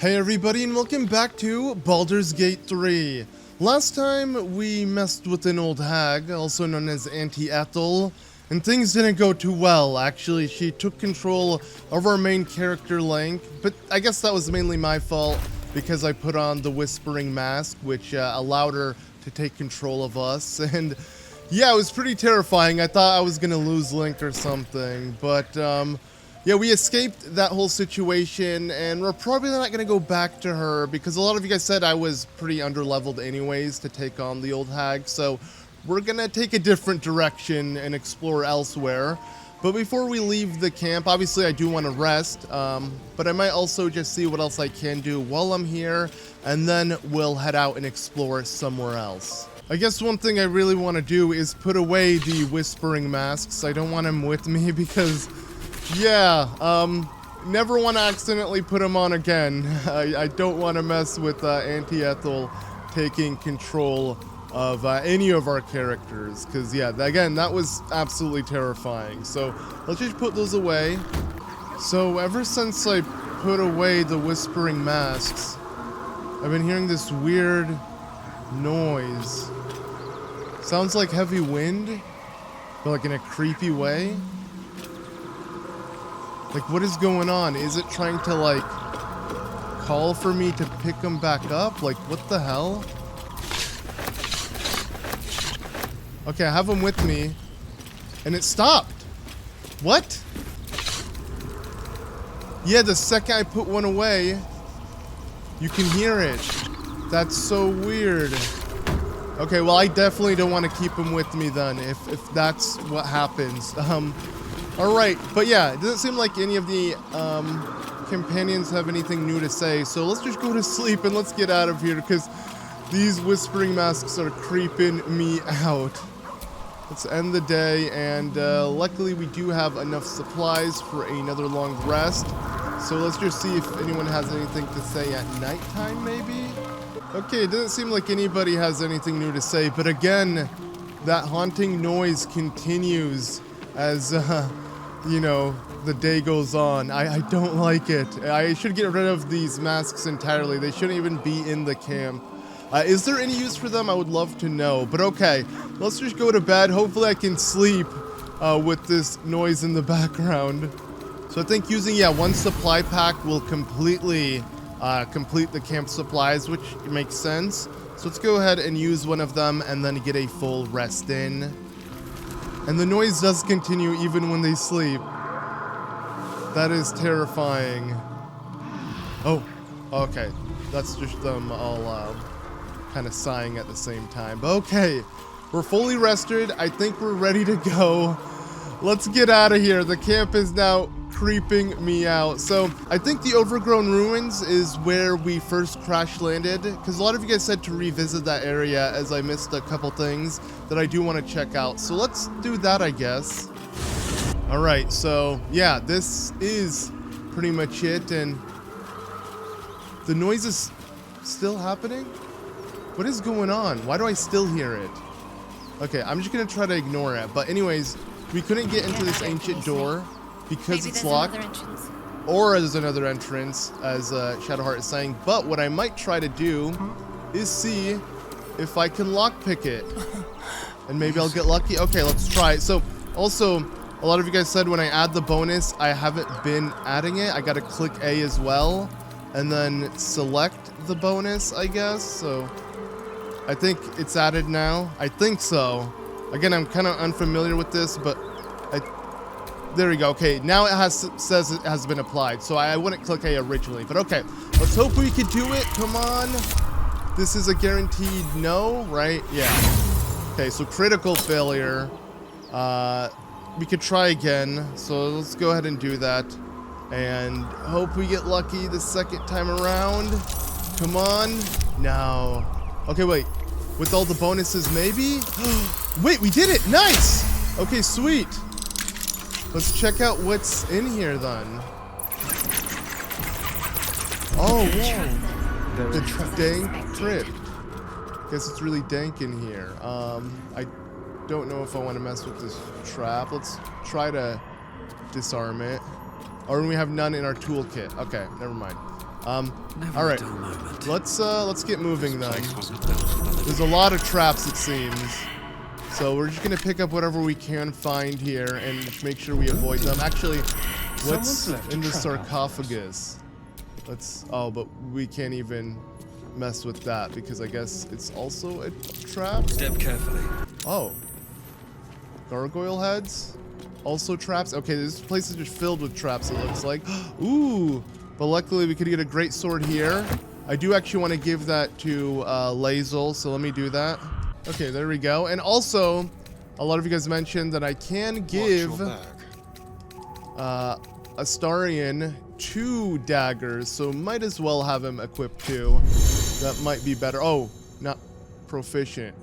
Hey everybody, and welcome back to Baldur's Gate 3. Last time we messed with an old hag, also known as Auntie Ethel, and things didn't go too well. Actually, she took control of our main character Link, but I guess that was mainly my fault because I put on the Whispering Mask, which allowed her to take control of us, and yeah, it was pretty terrifying. I thought I was gonna lose Link or something, but yeah, we escaped that whole situation, and we're probably not going to go back to her because a lot of you guys said I was pretty underleveled anyways to take on the old hag, so we're going to take a different direction and explore elsewhere. But before we leave the camp, obviously I do want to rest, but I might also just see what else I can do while I'm here, and then we'll head out and explore somewhere else. I guess one thing I really want to do is put away the Whispering Masks. I don't want them with me because... yeah, never want to accidentally put them on again. I don't want to mess with Auntie Ethel taking control of any of our characters, because yeah, again, that was absolutely terrifying. So let's just put those away. So ever since I put away the Whispering Masks, I've been hearing this weird noise. Sounds like heavy wind, but like in a creepy way. Like, what is going on? Is it trying to, like, call for me to pick them back up? Like, what the hell? Okay, I have them with me. And it stopped. What? Yeah, the second I put one away, you can hear it. That's so weird. Okay, well, I definitely don't want to keep them with me then, if that's what happens. Alright, but yeah, it doesn't seem like any of the companions have anything new to say, so let's just go to sleep and let's get out of here, because these Whispering Masks are creeping me out. Let's end the day, and luckily we do have enough supplies for another long rest, so let's just see if anyone has anything to say at nighttime, maybe? Okay, it doesn't seem like anybody has anything new to say, but again, that haunting noise continues as, you know, the day goes on. I don't like it. I should get rid of these masks entirely. They shouldn't even be in the camp. Is there any use for them? I would love to know. But okay, let's just go to bed. Hopefully I can sleep with this noise in the background. So I think using, yeah, one supply pack will completely complete the camp supplies, which makes sense. So let's go ahead and use one of them and then get a full rest in. And the noise does continue even when they sleep. That is terrifying. Oh, okay. That's just them all kind of sighing at the same time. But okay, we're fully rested. I think we're ready to go. Let's get out of here. The camp is now creeping me out. So I think the Overgrown Ruins is where we first crash landed, because a lot of you guys said to revisit that area, as I missed a couple things that I do want to check out. So let's do that, I guess. All right, so yeah, this is pretty much it, and the noise is still happening. What is going on? Why do I still hear it? Okay, I'm just gonna try to ignore it. But anyways, we couldn't get into this ancient door because maybe it's locked, or there's another entrance, as Shadowheart is saying. But what I might try to do is see if I can lockpick it, and maybe I'll get lucky. Okay, let's try it. So also, a lot of you guys said when I add the bonus, I haven't been adding it. I gotta click A as well, and then select the bonus, I guess. So I think it's added now. I think so. Again, I'm kind of unfamiliar with this, but there we go. Okay, now it says it has been applied, so I wouldn't click A originally, but okay. Let's hope we can do it. Come on. This is a guaranteed no, right? Yeah. Okay, so critical failure. We could try again, so let's go ahead and do that, and hope we get lucky the second time around. Come on. No. Okay, wait. With all the bonuses, maybe? Wait, we did it! Nice! Okay, sweet. Let's check out what's in here, then. Oh, whoa. The Dank Crypt. Guess it's really dank in here. I don't know if I want to mess with this trap. Let's try to disarm it. Or we have none in our toolkit. Okay, never mind. All right, let's get moving then. There's a lot of traps, it seems. So we're just gonna pick up whatever we can find here and make sure we avoid them. Actually, what's in the sarcophagus? Oh, but we can't even mess with that because I guess it's also a trap. Step carefully. Oh, gargoyle heads, also traps. Okay, this place is just filled with traps. It looks like. Ooh, but luckily we could get a great sword here. I do actually want to give that to Lae'zel, so let me do that. Okay, there we go. And also, a lot of you guys mentioned that I can give Astarion 2 daggers, so might as well have him equipped 2. That might be better. Oh, not proficient.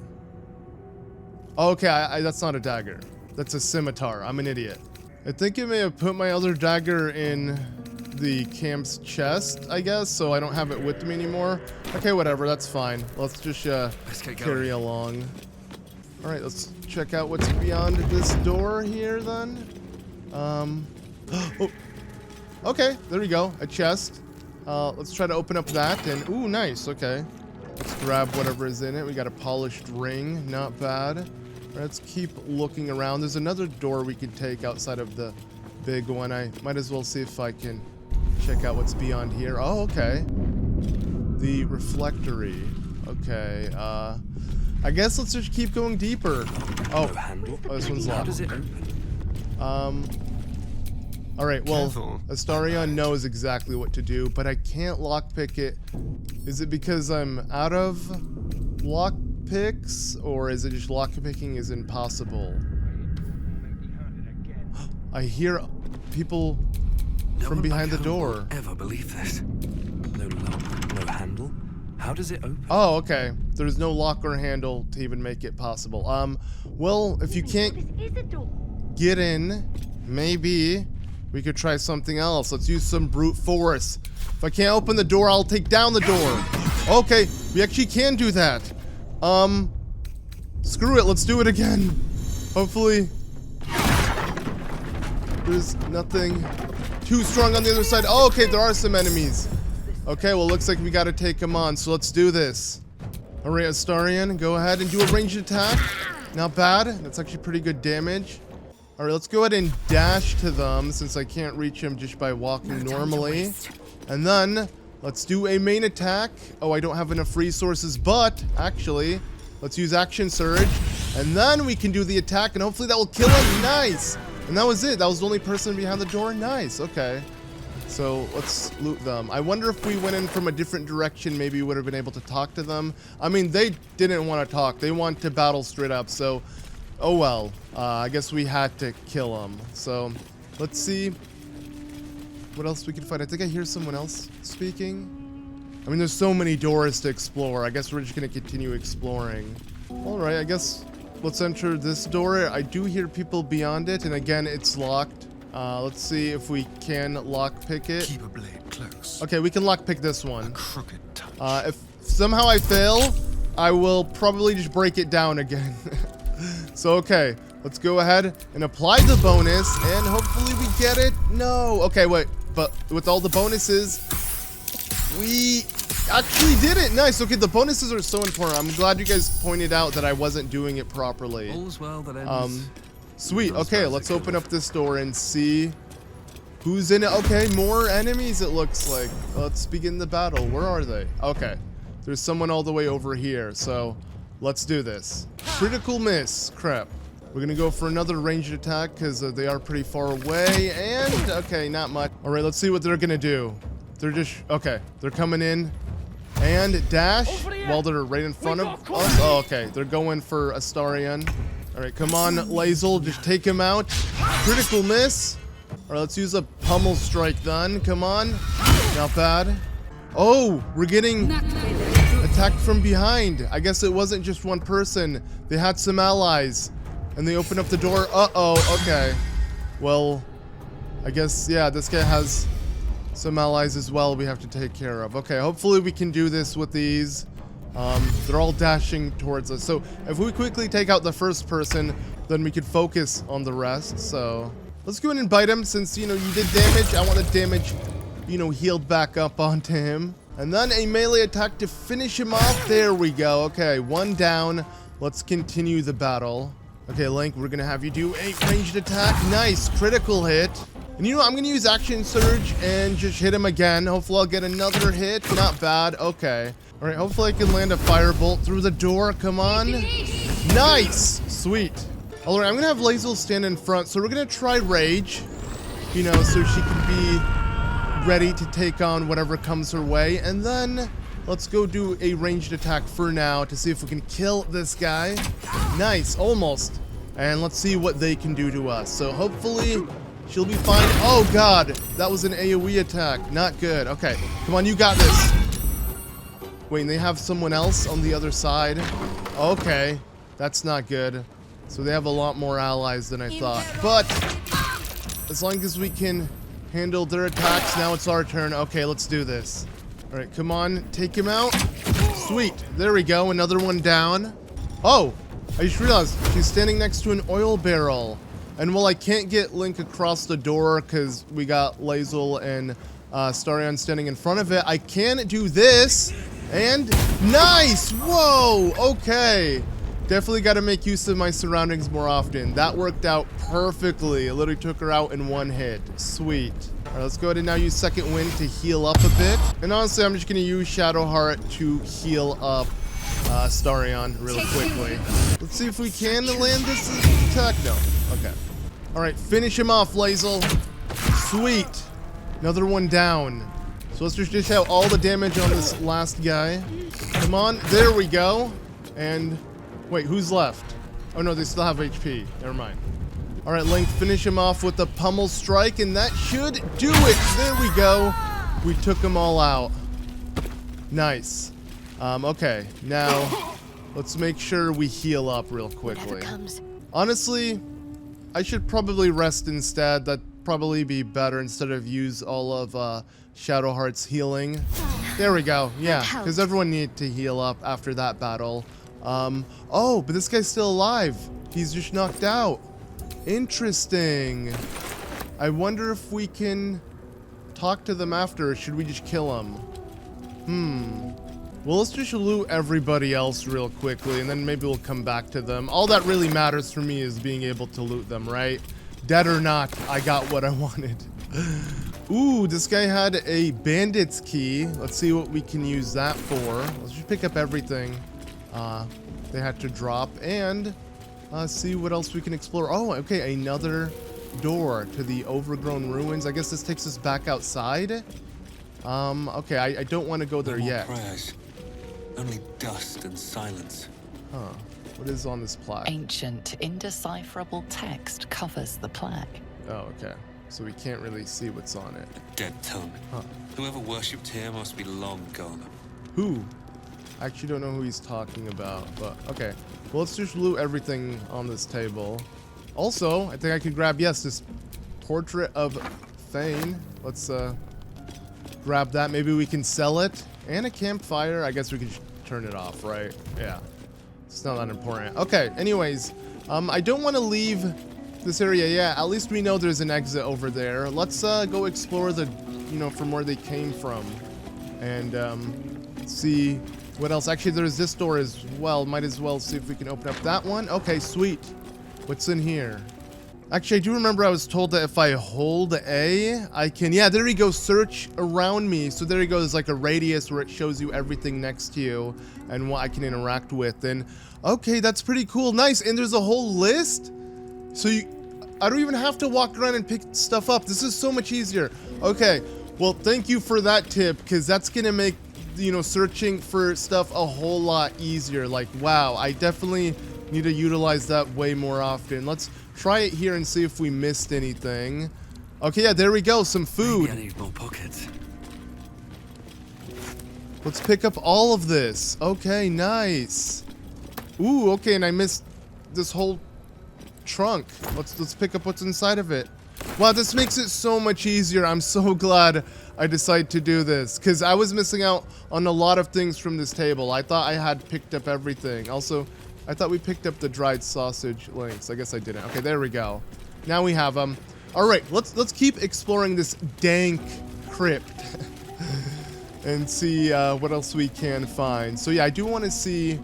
Okay, that's not a dagger. That's a scimitar. I'm an idiot. I think I may have put my other dagger in the camp's chest, I guess, so I don't have it with me anymore. Okay, whatever, that's fine. Let's just carry along. All right, let's check out what's beyond this door here then. Oh, okay, there we go, a chest. Let's try to open up that, and ooh, nice, okay. Let's grab whatever is in it. We got a polished ring, not bad. All right, let's keep looking around. There's another door we can take outside of the big one. I might as well see if I can check out what's beyond here. Oh, okay. The refectory. Okay, I guess let's just keep going deeper. Oh, this one's locked. How does it open? All right, well, Astarion knows exactly what to do, but I can't lockpick it. Is it because I'm out of lockpicks, or is it just lockpicking is impossible? I hear people from behind the door. Ever believe this? No lock, no handle. How does it open? Oh, okay. There's no lock or handle to even make it possible. Well, if you can't get in, maybe we could try something else. Let's use some brute force. If I can't open the door, I'll take down the door. Okay, we actually can do that. Screw it, let's do it again. Hopefully there's nothing too strong on the other side. Oh, okay, there are some enemies. Okay, well, looks like we gotta take them on, so let's do this. All right, Astarion, go ahead and do a ranged attack. Not bad, that's actually pretty good damage. All right, let's go ahead and dash to them since I can't reach them just by walking normally. And then let's do a main attack. Oh, I don't have enough resources, but actually, let's use action surge. And then we can do the attack and hopefully that will kill him. Nice. And that was it. That was the only person behind the door. Nice. Okay. So let's loot them. I wonder if we went in from a different direction, maybe we would have been able to talk to them. I mean, they didn't want to talk. They want to battle straight up. So, oh well. I guess we had to kill them. So let's see what else we can find. I think I hear someone else speaking. I mean, there's so many doors to explore. I guess we're just going to continue exploring. All right, I guess let's enter this door. I do hear people beyond it, and again, it's locked. Let's see if we can lockpick it. Keep a blade close. Okay, we can lockpick this one. A crooked touch. If somehow I fail, I will probably just break it down again. So, okay, let's go ahead and apply the bonus, and hopefully we get it. No. Okay, wait, but with all the bonuses, we actually did it. Nice. Okay, the bonuses are so important. I'm glad you guys pointed out that I wasn't doing it properly. All's well that ends. Sweet. Okay, let's open up this door and see who's in it. Okay, more enemies it looks like. Let's begin the battle. Where are they? Okay, there's someone all the way over here, so let's do this. Critical miss. Crap. We're gonna go for another ranged attack because they are pretty far away, and okay, not much. All right, let's see what they're gonna do. They're just, okay, they're coming in and dash while they're right in front of us. Oh, okay, they're going for Astarion. All right, come on, Lae'zel, just take him out. Critical miss. All right, let's use a pummel strike then. Come on, not bad. Oh, we're getting attacked from behind. I guess it wasn't just one person. They had some allies, and they opened up the door. Uh-oh, okay. Well, I guess, yeah, this guy has some allies as well we have to take care of. Okay, hopefully we can do this with these. They're all dashing towards us. So if we quickly take out the first person, then we could focus on the rest. So let's go in and bite him since, you know, you did damage. I want the damage you know, healed back up onto him. And then a melee attack to finish him off. There we go. Okay, 1 down. Let's continue the battle. Okay, Link, we're gonna have you do a ranged attack. Nice, critical hit. And you know, I'm gonna use Action Surge and just hit him again. Hopefully I'll get another hit. Not bad. Okay. All right, hopefully I can land a firebolt through the door. Come on. Nice. Sweet. All right, I'm gonna have Lae'zel stand in front. So we're gonna try Rage, you know, so she can be ready to take on whatever comes her way. And then let's go do a ranged attack for now to see if we can kill this guy. Nice, almost. And let's see what they can do to us. So hopefully she'll be fine. Oh God, that was an AoE attack. Not good. Okay, come on, you got this. Wait, and they have someone else on the other side. Okay, that's not good. So they have a lot more allies than I thought. But as long as we can handle their attacks, now it's our turn. Okay, let's do this. All right, come on, take him out. Sweet, there we go, another one down. Oh, I just realized she's standing next to an oil barrel. And while I can't get Link across the door because we got Lae'zel and Starion standing in front of it, I can do this. And nice! Whoa! Okay. Definitely got to make use of my surroundings more often. That worked out perfectly. It literally took her out in 1 hit. Sweet. All right, let's go ahead and now use Second Wind to heal up a bit. And honestly, I'm just going to use Shadow Heart to heal up Starion really quickly. Let's see if we can land this attack. No. Okay. All right, finish him off, Lae'zel. Sweet. Another one down. So let's just dish out all the damage on this last guy. Come on. There we go. And wait, who's left? Oh no, they still have HP. Never mind. All right, Link, finish him off with the pummel strike, and that should do it. There we go. We took them all out. Nice. Okay, now let's make sure we heal up real quickly. Honestly, I should probably rest instead. That'd probably be better instead of use all of Shadowheart's healing. There we go. Yeah, because everyone needed to heal up after that battle. Oh, but this guy's still alive. He's just knocked out. Interesting. I wonder if we can talk to them after, or should we just kill them? Well, let's just loot everybody else real quickly, and then maybe we'll come back to them. All that really matters for me is being able to loot them, right? Dead or not, I got what I wanted. Ooh, this guy had a bandit's key. Let's see what we can use that for. Let's just pick up everything they had to drop, and see what else we can explore. Oh, okay, another door to the overgrown ruins. I guess this takes us back outside. Okay, I don't want to go there yet. Prayers. Only dust and silence. Huh. What is on this plaque? Ancient, indecipherable text covers the plaque. Oh, okay. So we can't really see what's on it. A dead tongue. Huh. Whoever worshipped here must be long gone. Who? I actually don't know who he's talking about, but okay. Well, let's just loot everything on this table. Also, I think I could grab, yes, this portrait of Thane. Let's grab that. Maybe we can sell it. And a campfire. I guess we can turn it off, right? Yeah. It's not that important. Okay, anyways. I don't want to leave this area yet. At least we know there's an exit over there. Let's go explore the, you know, from where they came from. And see what else. Actually, there's this door as well. Might as well see if we can open up that one. Okay, sweet. What's in here? Actually, I do remember I was told that if I hold A, I can, yeah, there we go, search around me. So there you go, there's like a radius where it shows you everything next to you and what I can interact with. And okay, that's pretty cool. Nice. And there's a whole list. So I don't even have to walk around and pick stuff up. This is so much easier. Okay, well, thank you for that tip, because that's going to make, you know, searching for stuff a whole lot easier. Like, wow, I definitely need to utilize that way more often. Let's try it here and see if we missed anything. Okay, yeah, there we go. Some food. Maybe I need more pockets. Let's pick up all of this. Okay, nice. Ooh, okay, and I missed this whole trunk. Let's pick up what's inside of it. Wow, this makes it so much easier. I'm so glad I decided to do this, because I was missing out on a lot of things from this table. I thought I had picked up everything. Also, I thought we picked up the dried sausage links. I guess I didn't. Okay, there we go. Now we have them. All right, let's keep exploring this Dank Crypt and see what else we can find. So yeah, I do want to see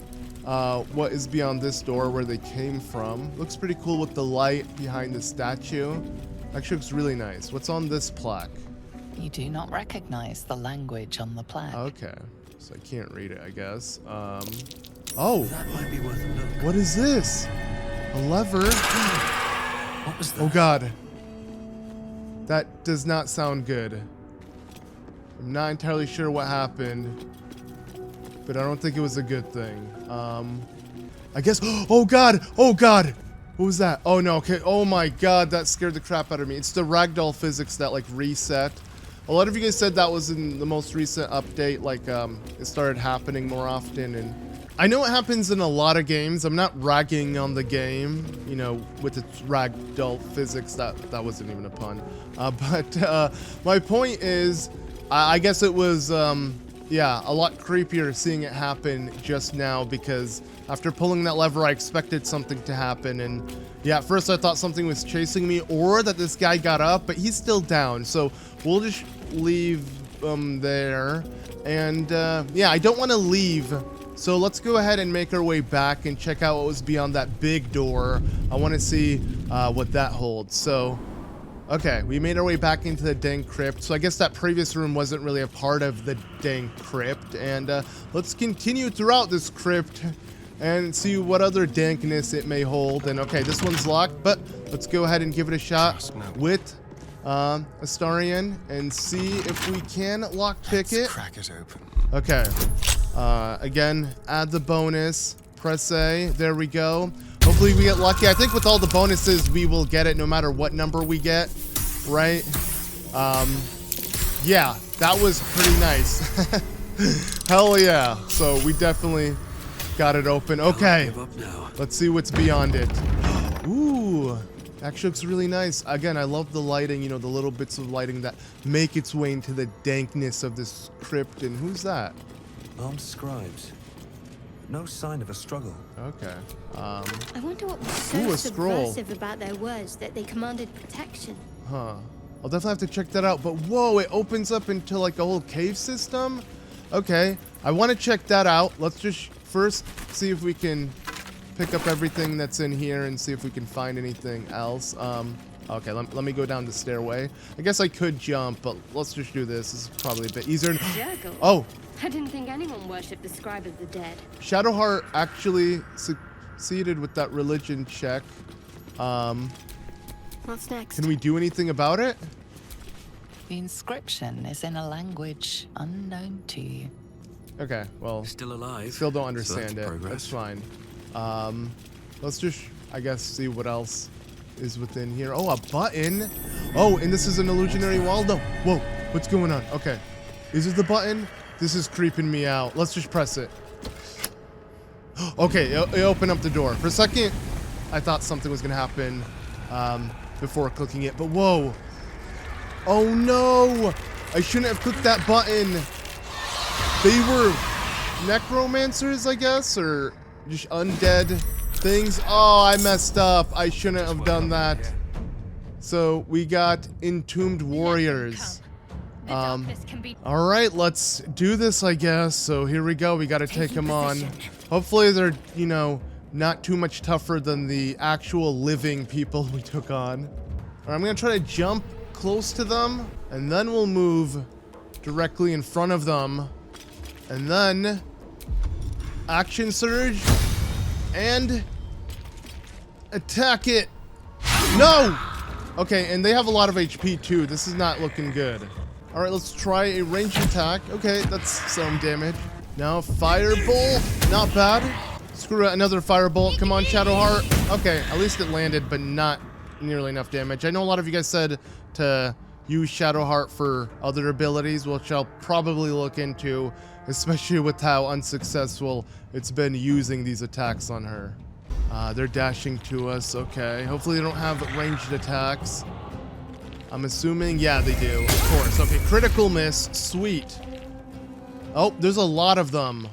what is beyond this door where they came from. Looks pretty cool with the light behind the statue. Actually looks really nice. What's on this plaque? You do not recognize the language on the plaque. Okay, so I can't read it, I guess. Oh, That might be worth a look. what is this? A lever? What was that? Oh god. That does not sound good. I'm not entirely sure what happened, but I don't think it was a good thing. I guess, oh god, oh god. What was that? Oh no, okay, oh my god, that scared the crap out of me. It's the ragdoll physics that like reset. A lot of you guys said that was in the most recent update, like it started happening more often, and I know it happens in a lot of games. I'm not ragging on the game, you know, with its ragdoll physics. That wasn't even a pun. But my point is, I guess it was, yeah, a lot creepier seeing it happen just now, because after pulling that lever, I expected something to happen, and yeah, at first I thought something was chasing me or that this guy got up, but he's still down, so we'll just leave there. And yeah, I don't want to leave, so let's go ahead and make our way back and check out what was beyond that big door. I want to see what that holds. So okay, we made our way back into the Dank Crypt, so I guess that previous room wasn't really a part of the Dank Crypt, and let's continue throughout this crypt and see what other dankness it may hold. And okay, this one's locked, but let's go ahead and give it a shot with Astarion and see if we can lockpick it. Crack it open. Okay, again, add the bonus, press A, there we go. Hopefully we get lucky. I think with all the bonuses, we will get it no matter what number we get, right? Yeah, that was pretty nice. Hell yeah. So we definitely got it open. Okay, Give up now. let's see what's beyond it. Ooh, actually looks really nice. Again, I love the lighting, you know, the little bits of lighting that make its way into the dankness of this crypt. And who's that? Armed scribes. No sign of a struggle. Okay. I wonder what was Ooh, so a scroll. subversive about their words that they commanded protection. Huh. I'll definitely have to check that out. But whoa, it opens up into like a whole cave system? Okay. I want to check that out. Let's just first see if we can pick up everything that's in here and see if we can find anything else. Okay, let me go down the stairway. I guess I could jump, but let's just do this. This is probably a bit easier. Jurgle. Oh, I didn't think anyone worshipped the scribe of the dead. Shadowheart actually succeeded with that religion check. What's next? Can we do anything about it? The inscription is in a language unknown to you. Okay, well, Still alive. still don't So understand that's it. progress. That's fine. Let's just, I guess, see what else is within here. Oh, a button. Oh, and this is an illusionary wall? No. Whoa, what's going on? Okay. Is it the button? This is creeping me out. Let's just press it. Okay, it opened up the door. For a second, I thought something was going to happen before clicking it, but whoa. Oh no! I shouldn't have clicked that button. They were necromancers, I guess, or just undead things. Oh, I messed up. I shouldn't have done that. So we got entombed warriors. The darkness can be All right, let's do this, I guess. So here we go. We got to take them on. Hopefully they're, you know, not too much tougher than the actual living people we took on. All right, I'm going to try to jump close to them, and then we'll move directly in front of them. And then action surge and attack it. No! Okay, and they have a lot of HP too. This is not looking good. All right, let's try a ranged attack. Okay, that's some damage. Now firebolt, not bad. Screw it, another firebolt. Come on, Shadowheart. Okay, at least it landed, but not nearly enough damage. I know a lot of you guys said to use Shadowheart for other abilities, which I'll probably look into, especially with how unsuccessful it's been using these attacks on her. They're dashing to us. Okay, hopefully they don't have ranged attacks. I'm assuming, yeah, they do, of course. Okay, critical miss, sweet. Oh, there's a lot of them.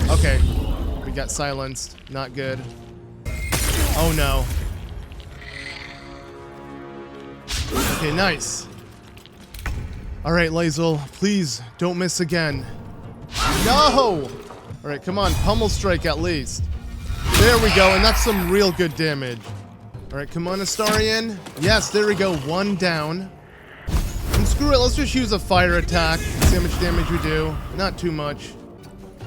Okay, we got silenced, not good. Oh no. Okay, nice. All right, Lae'zel, please don't miss again. No! All right, come on, pummel strike at least. There we go, and that's some real good damage. All right, come on, Astarion. Yes, there we go, 1 down. And screw it, let's just use a fire attack. See how much damage we do. Not too much.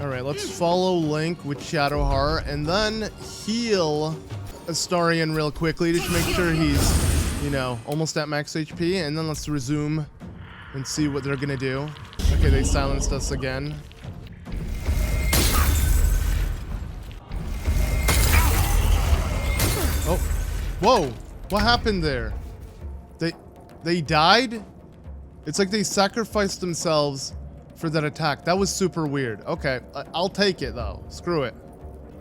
All right, let's follow Link with Shadowheart and then heal Astarion real quickly to make sure he's, you know, almost at max HP. And then let's resume and see what they're gonna do. Okay, they silenced us again. Oh, whoa, what happened there? They died? It's like they sacrificed themselves for that attack. That was super weird. Okay, I'll take it though. Screw it.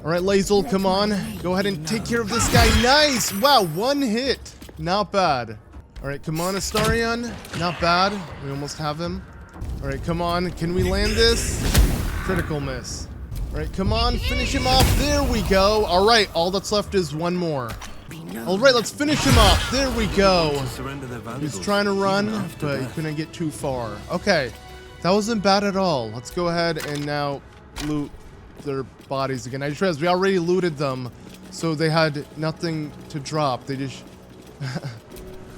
All right, Lae'zel, come on. Go ahead and take care of this guy. Nice. Wow, 1 hit. Not bad. All right, come on, Astarion. Not bad. We almost have him. All right, come on. Can we land this? Critical miss. All right, come on. Finish him off. There we go. All right, all that's left is 1 more. All right, let's finish him off. There we go. He's trying to run, but he couldn't get too far. Okay, that wasn't bad at all. Let's go ahead and now loot their bodies again. I just realized we already looted them, so they had nothing to drop. They just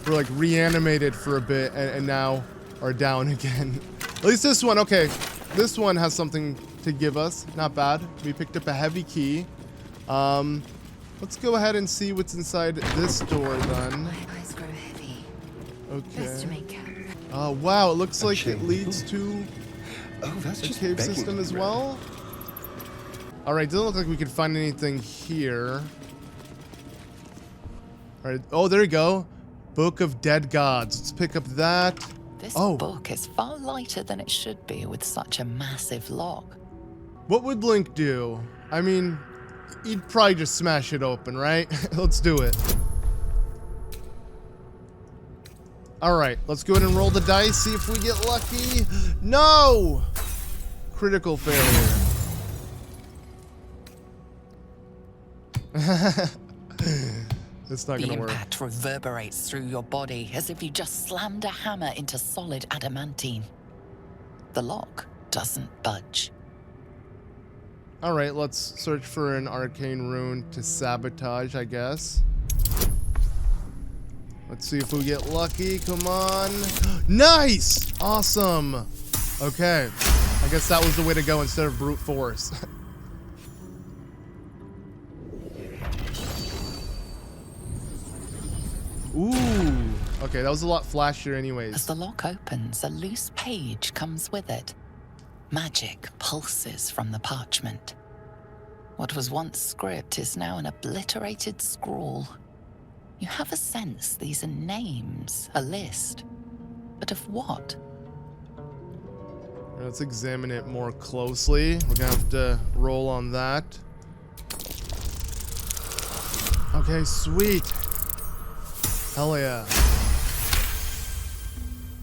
were like reanimated for a bit and now are down again. At least this one, okay. This one has something to give us. Not bad. We picked up a heavy key. Let's go ahead and see what's inside this door then. My eyes grow heavy. Best to Okay. make camp. Wow, it looks like it chamber. leads to That's a just cave begging system to as be read. well. All right, doesn't look like we could find anything here. All right, oh, there you go. Book of Dead Gods. Let's pick up that. This Oh. book is far lighter than it should be with such a massive lock. What would Link do? I mean, he'd probably just smash it open, right? Let's do it. All right, let's go ahead and roll the dice, see if we get lucky. No! Critical failure. It's not The gonna work. impact reverberates through your body as if you just slammed a hammer into solid adamantine. The lock doesn't budge. All right, let's search for an arcane rune to sabotage, I guess. Let's see if we get lucky. Come on. Nice! Awesome. Okay. I guess that was the way to go instead of brute force. Ooh. Okay, that was a lot flashier As anyways. the lock opens, a loose page comes with it. Magic pulses from the parchment. What was once script is now an obliterated scrawl. You have a sense these are names, a list. But of what? Let's examine it more closely. We're gonna have to roll on that. Okay, sweet. Hell yeah.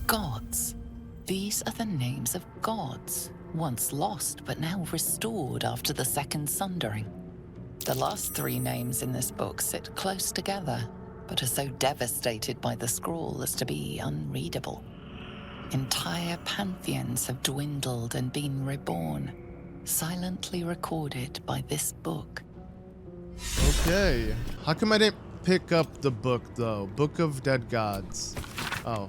Gods. These are the names of gods, once lost but now restored after the Second Sundering. The last 3 names in this book sit close together, but are so devastated by the scrawl as to be unreadable. Entire pantheons have dwindled and been reborn, silently recorded by this book. Okay. How come I didn't pick up the book, though? Book of Dead Gods. Oh.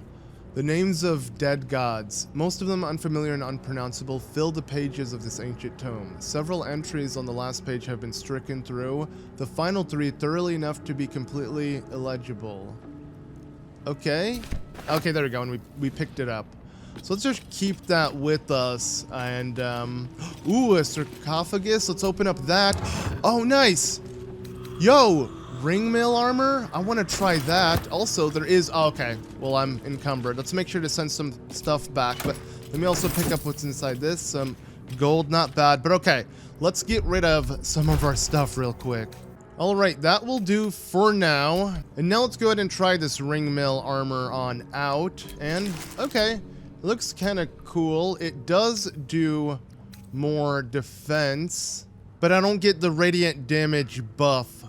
The names of dead gods, most of them unfamiliar and unpronounceable, fill the pages of this ancient tome. Several entries on the last page have been stricken through, the final 3 thoroughly enough to be completely illegible. Okay. Okay, there we go, and we picked it up. So let's just keep that with us, and, ooh, a sarcophagus. Let's open up that. Oh, nice! Yo! Ringmail armor? I want to try that. Also, there is... Oh, okay. Well, I'm encumbered. Let's make sure to send some stuff back. But let me also pick up what's inside this. Some gold. Not bad. But okay. Let's get rid of some of our stuff real quick. Alright, that will do for now. And now let's go ahead and try this ringmail armor on out. And, okay. It looks kind of cool. It does do more defense. But I don't get the radiant damage buff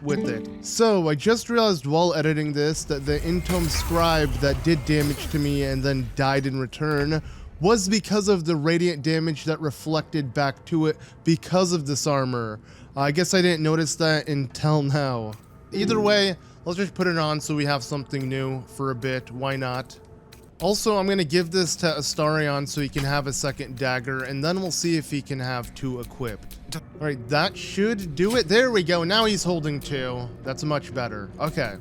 with it. So I just realized while editing this that the in-tome scribe that did damage to me and then died in return was because of the radiant damage that reflected back to it because of this armor. I guess I didn't notice that until now. Either way, let's just put it on so we have something new for a bit. Why not? Also, I'm going to give this to Astarion so he can have a second dagger, and then we'll see if he can have 2 equipped. Alright, that should do it. There we go. Now he's holding 2. That's much better. Okay.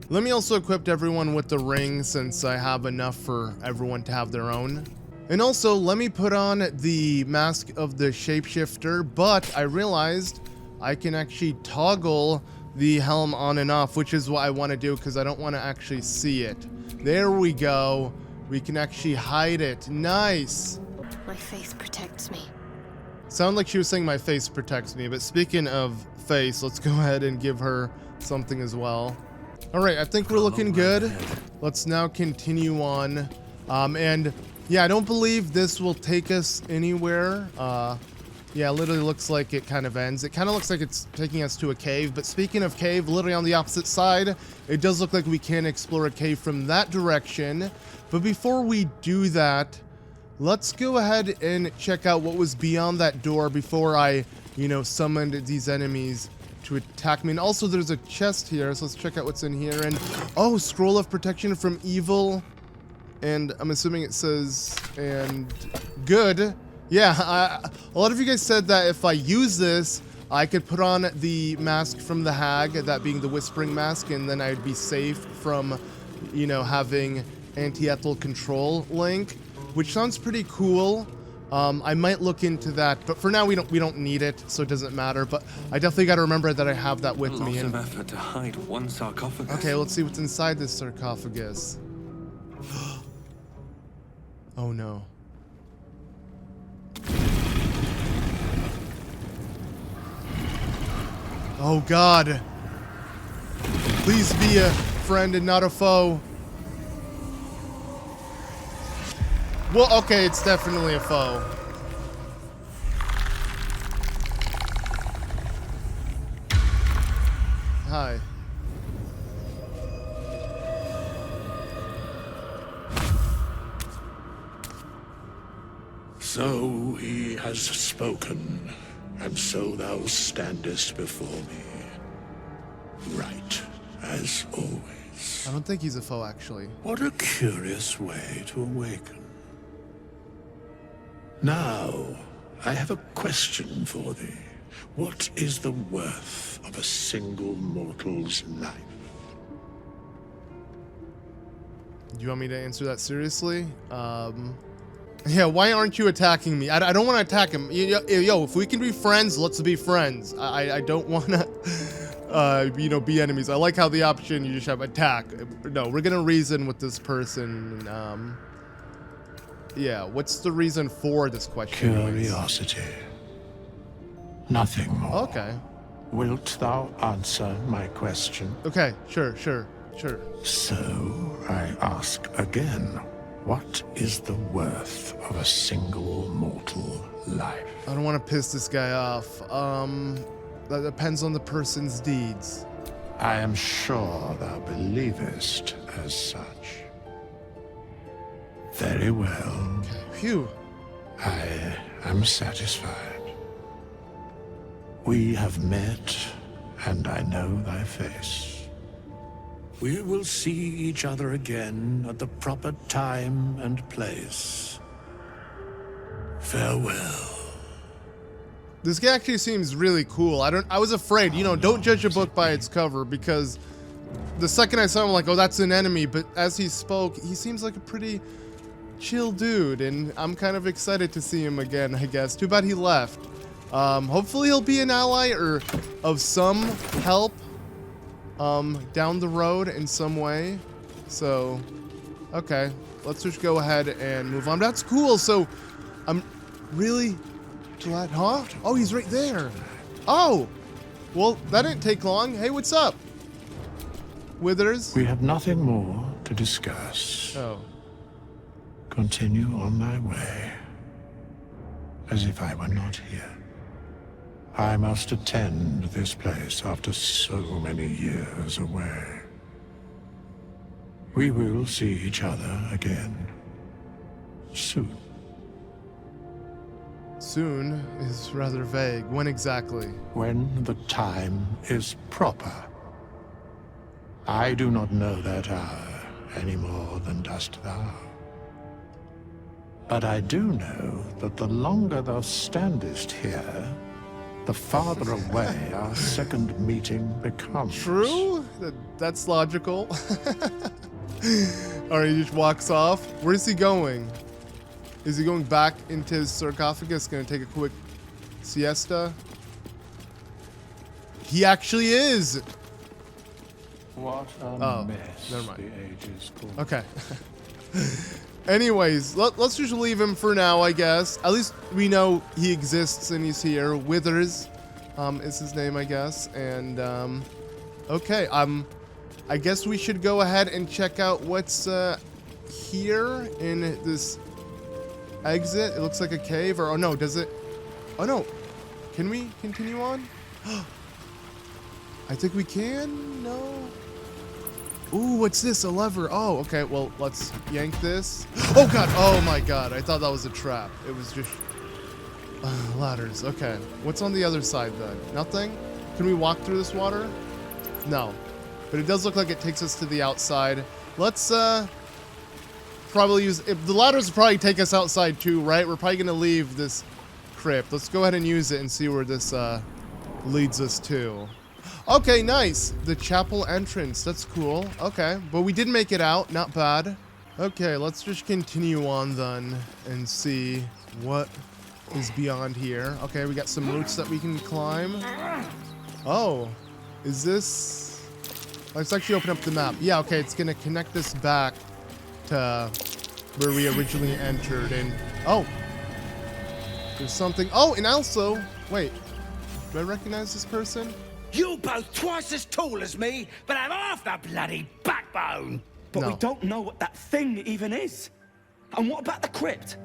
Let me also equip everyone with the ring since I have enough for everyone to have their own. And also, let me put on the mask of the shapeshifter, but I realized I can actually toggle the helm on and off, which is what I want to do because I don't want to actually see it. There we go. We can actually hide it. Nice. My face protects me. Sound like she was saying my face protects me, but speaking of face, let's go ahead and give her something as well. All right, I think we're looking good. Let's now continue on. And yeah, I don't believe this will take us anywhere. Yeah, it literally looks like it kind of ends. It kind of looks like it's taking us to a cave, but speaking of cave, literally on the opposite side, it does look like we can explore a cave from that direction. But before we do that, let's go ahead and check out what was beyond that door before I, summoned these enemies to attack me. And also there's a chest here, so let's check out what's in here. And, oh, scroll of protection from evil. And I'm assuming it says, and good. Yeah, a lot of you guys said that if I use this, I could put on the mask from the hag, that being the whispering mask, and then I'd be safe from, having anti-ethel control link, which sounds pretty cool. I might look into that, but for now we don't need it, so it doesn't matter. But I definitely got to remember that I have that with me. A lot of effort to hide one sarcophagus. Okay, let's see what's inside this sarcophagus. Oh no. Oh God. Please be a friend and not a foe. Well, okay, it's definitely a foe. Hi. So he has spoken, and so thou standest before me. Right, as always. I don't think he's a foe, actually. What a curious way to awaken. Now, I have a question for thee. What is the worth of a single mortal's life? Do you want me to answer that seriously? Yeah, why aren't you attacking me? I don't want to attack him. Yo, if we can be friends, let's be friends. I don't want to, be enemies. I like how the option you just have attack. No, we're gonna reason with this person. Yeah, what's the reason for this question? Curiosity. Nothing more. Okay. Wilt thou answer my question? Okay, sure. So, I ask again. What is the worth of a single mortal life? I don't want to piss this guy off. That depends on the person's deeds. I am sure thou believest as such. Very well. Okay, phew. I am satisfied. We have met, and I know thy face. We will see each other again at the proper time and place. Farewell. This guy actually seems really cool. I was afraid, don't judge a book by its cover, because the second I saw him, I'm like, oh, that's an enemy. But as he spoke, he seems like a pretty chill dude, and I'm kind of excited to see him again, I guess. Too bad he left. Hopefully he'll be an ally or of some help down the road in some way. So, okay, let's just go ahead and move on. That's cool. So, I'm really glad, huh? Oh, he's right there. Oh, well, that didn't take long. Hey, what's up, Withers? We have nothing more to discuss. Oh. Continue on thy way, as if I were not here. I must attend this place after so many years away. We will see each other again soon. Soon is rather vague. When exactly? When the time is proper. I do not know that hour any more than dost thou. But I do know that the longer thou standest here, the farther away our second meeting becomes. True? That's logical. Alright, he just walks off. Where's he going? Is he going back into his sarcophagus? Gonna take a quick siesta? He actually is! What a mess never mind. the ages pull. Okay. Anyways, let's just leave him for now, I guess. At least we know he exists and he's here. Withers is his name, I guess. And, okay, I guess we should go ahead and check out what's here in this exit. It looks like a cave, or, oh no, does it? Oh no. Can we continue on? I think we can? No. Ooh, what's this? A lever. Oh, okay. Well, let's yank this. Oh, God. Oh, my God. I thought that was a trap. It was just ladders. Okay. What's on the other side, then? Nothing? Can we walk through this water? No. But it does look like it takes us to the outside. Let's probably use... the ladders will probably take us outside, too, right? We're probably going to leave this crypt. Let's go ahead and use it and see where this leads us to. Okay, nice. The chapel entrance. That's cool. Okay, but we did make it out. Not bad. Okay, let's just continue on then and see what is beyond here. Okay, we got some roots that we can climb. Oh, is this... Let's actually open up the map. Yeah, okay, it's going to connect us back to where we originally entered. And, oh, there's something... Oh, and also... Wait, do I recognize this person? You're both twice as tall as me, but have half the bloody backbone. But No. we don't know what that thing even is. And what about the crypt?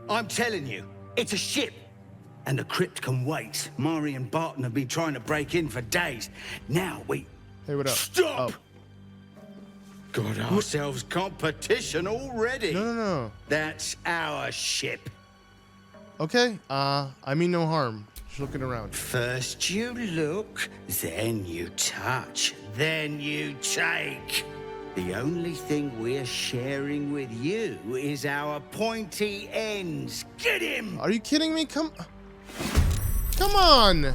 I'm telling you, it's a ship. And the crypt can wait. Mari and Barton have been trying to break in for days. Now we... Hey, what up? Stop! Oh. Got ourselves competition already. No. That's our ship. Okay, I mean no harm. Just looking around. First you look, then you touch, then you take. The only thing we're sharing with you is our pointy ends. Get him! Are you kidding me? Come on!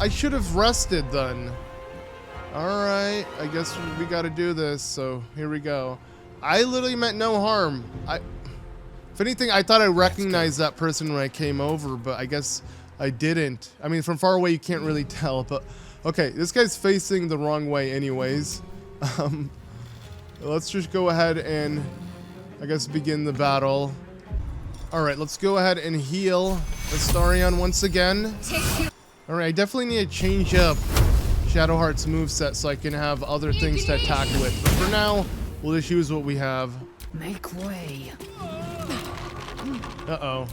I should have rested then. Alright, I guess we gotta do this, so here we go. I literally meant no harm. If anything, I thought I recognized that person when I came over, but I guess I didn't. I mean, from far away you can't really tell, but... Okay, this guy's facing the wrong way anyways. Let's just go ahead and, I guess, begin the battle. Alright, let's go ahead and heal Astarion once again. Alright, I definitely need to change up Shadowheart's moveset so I can have other things to attack with. But for now, we'll just use what we have. Make way. Uh-oh.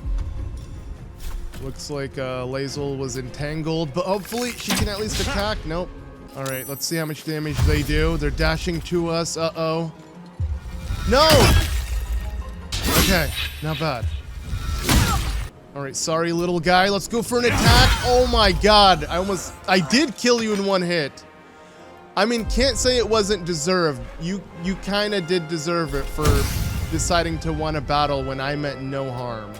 Looks like Lae'zel was entangled, but hopefully she can at least attack. Nope. Alright, let's see how much damage they do. They're dashing to us. Uh-oh. No! Okay, not bad. Alright, sorry little guy. Let's go for an attack. Oh my god. I did kill you in one hit. I mean, can't say it wasn't deserved. You kind of did deserve it for deciding to want a battle when I meant no harm.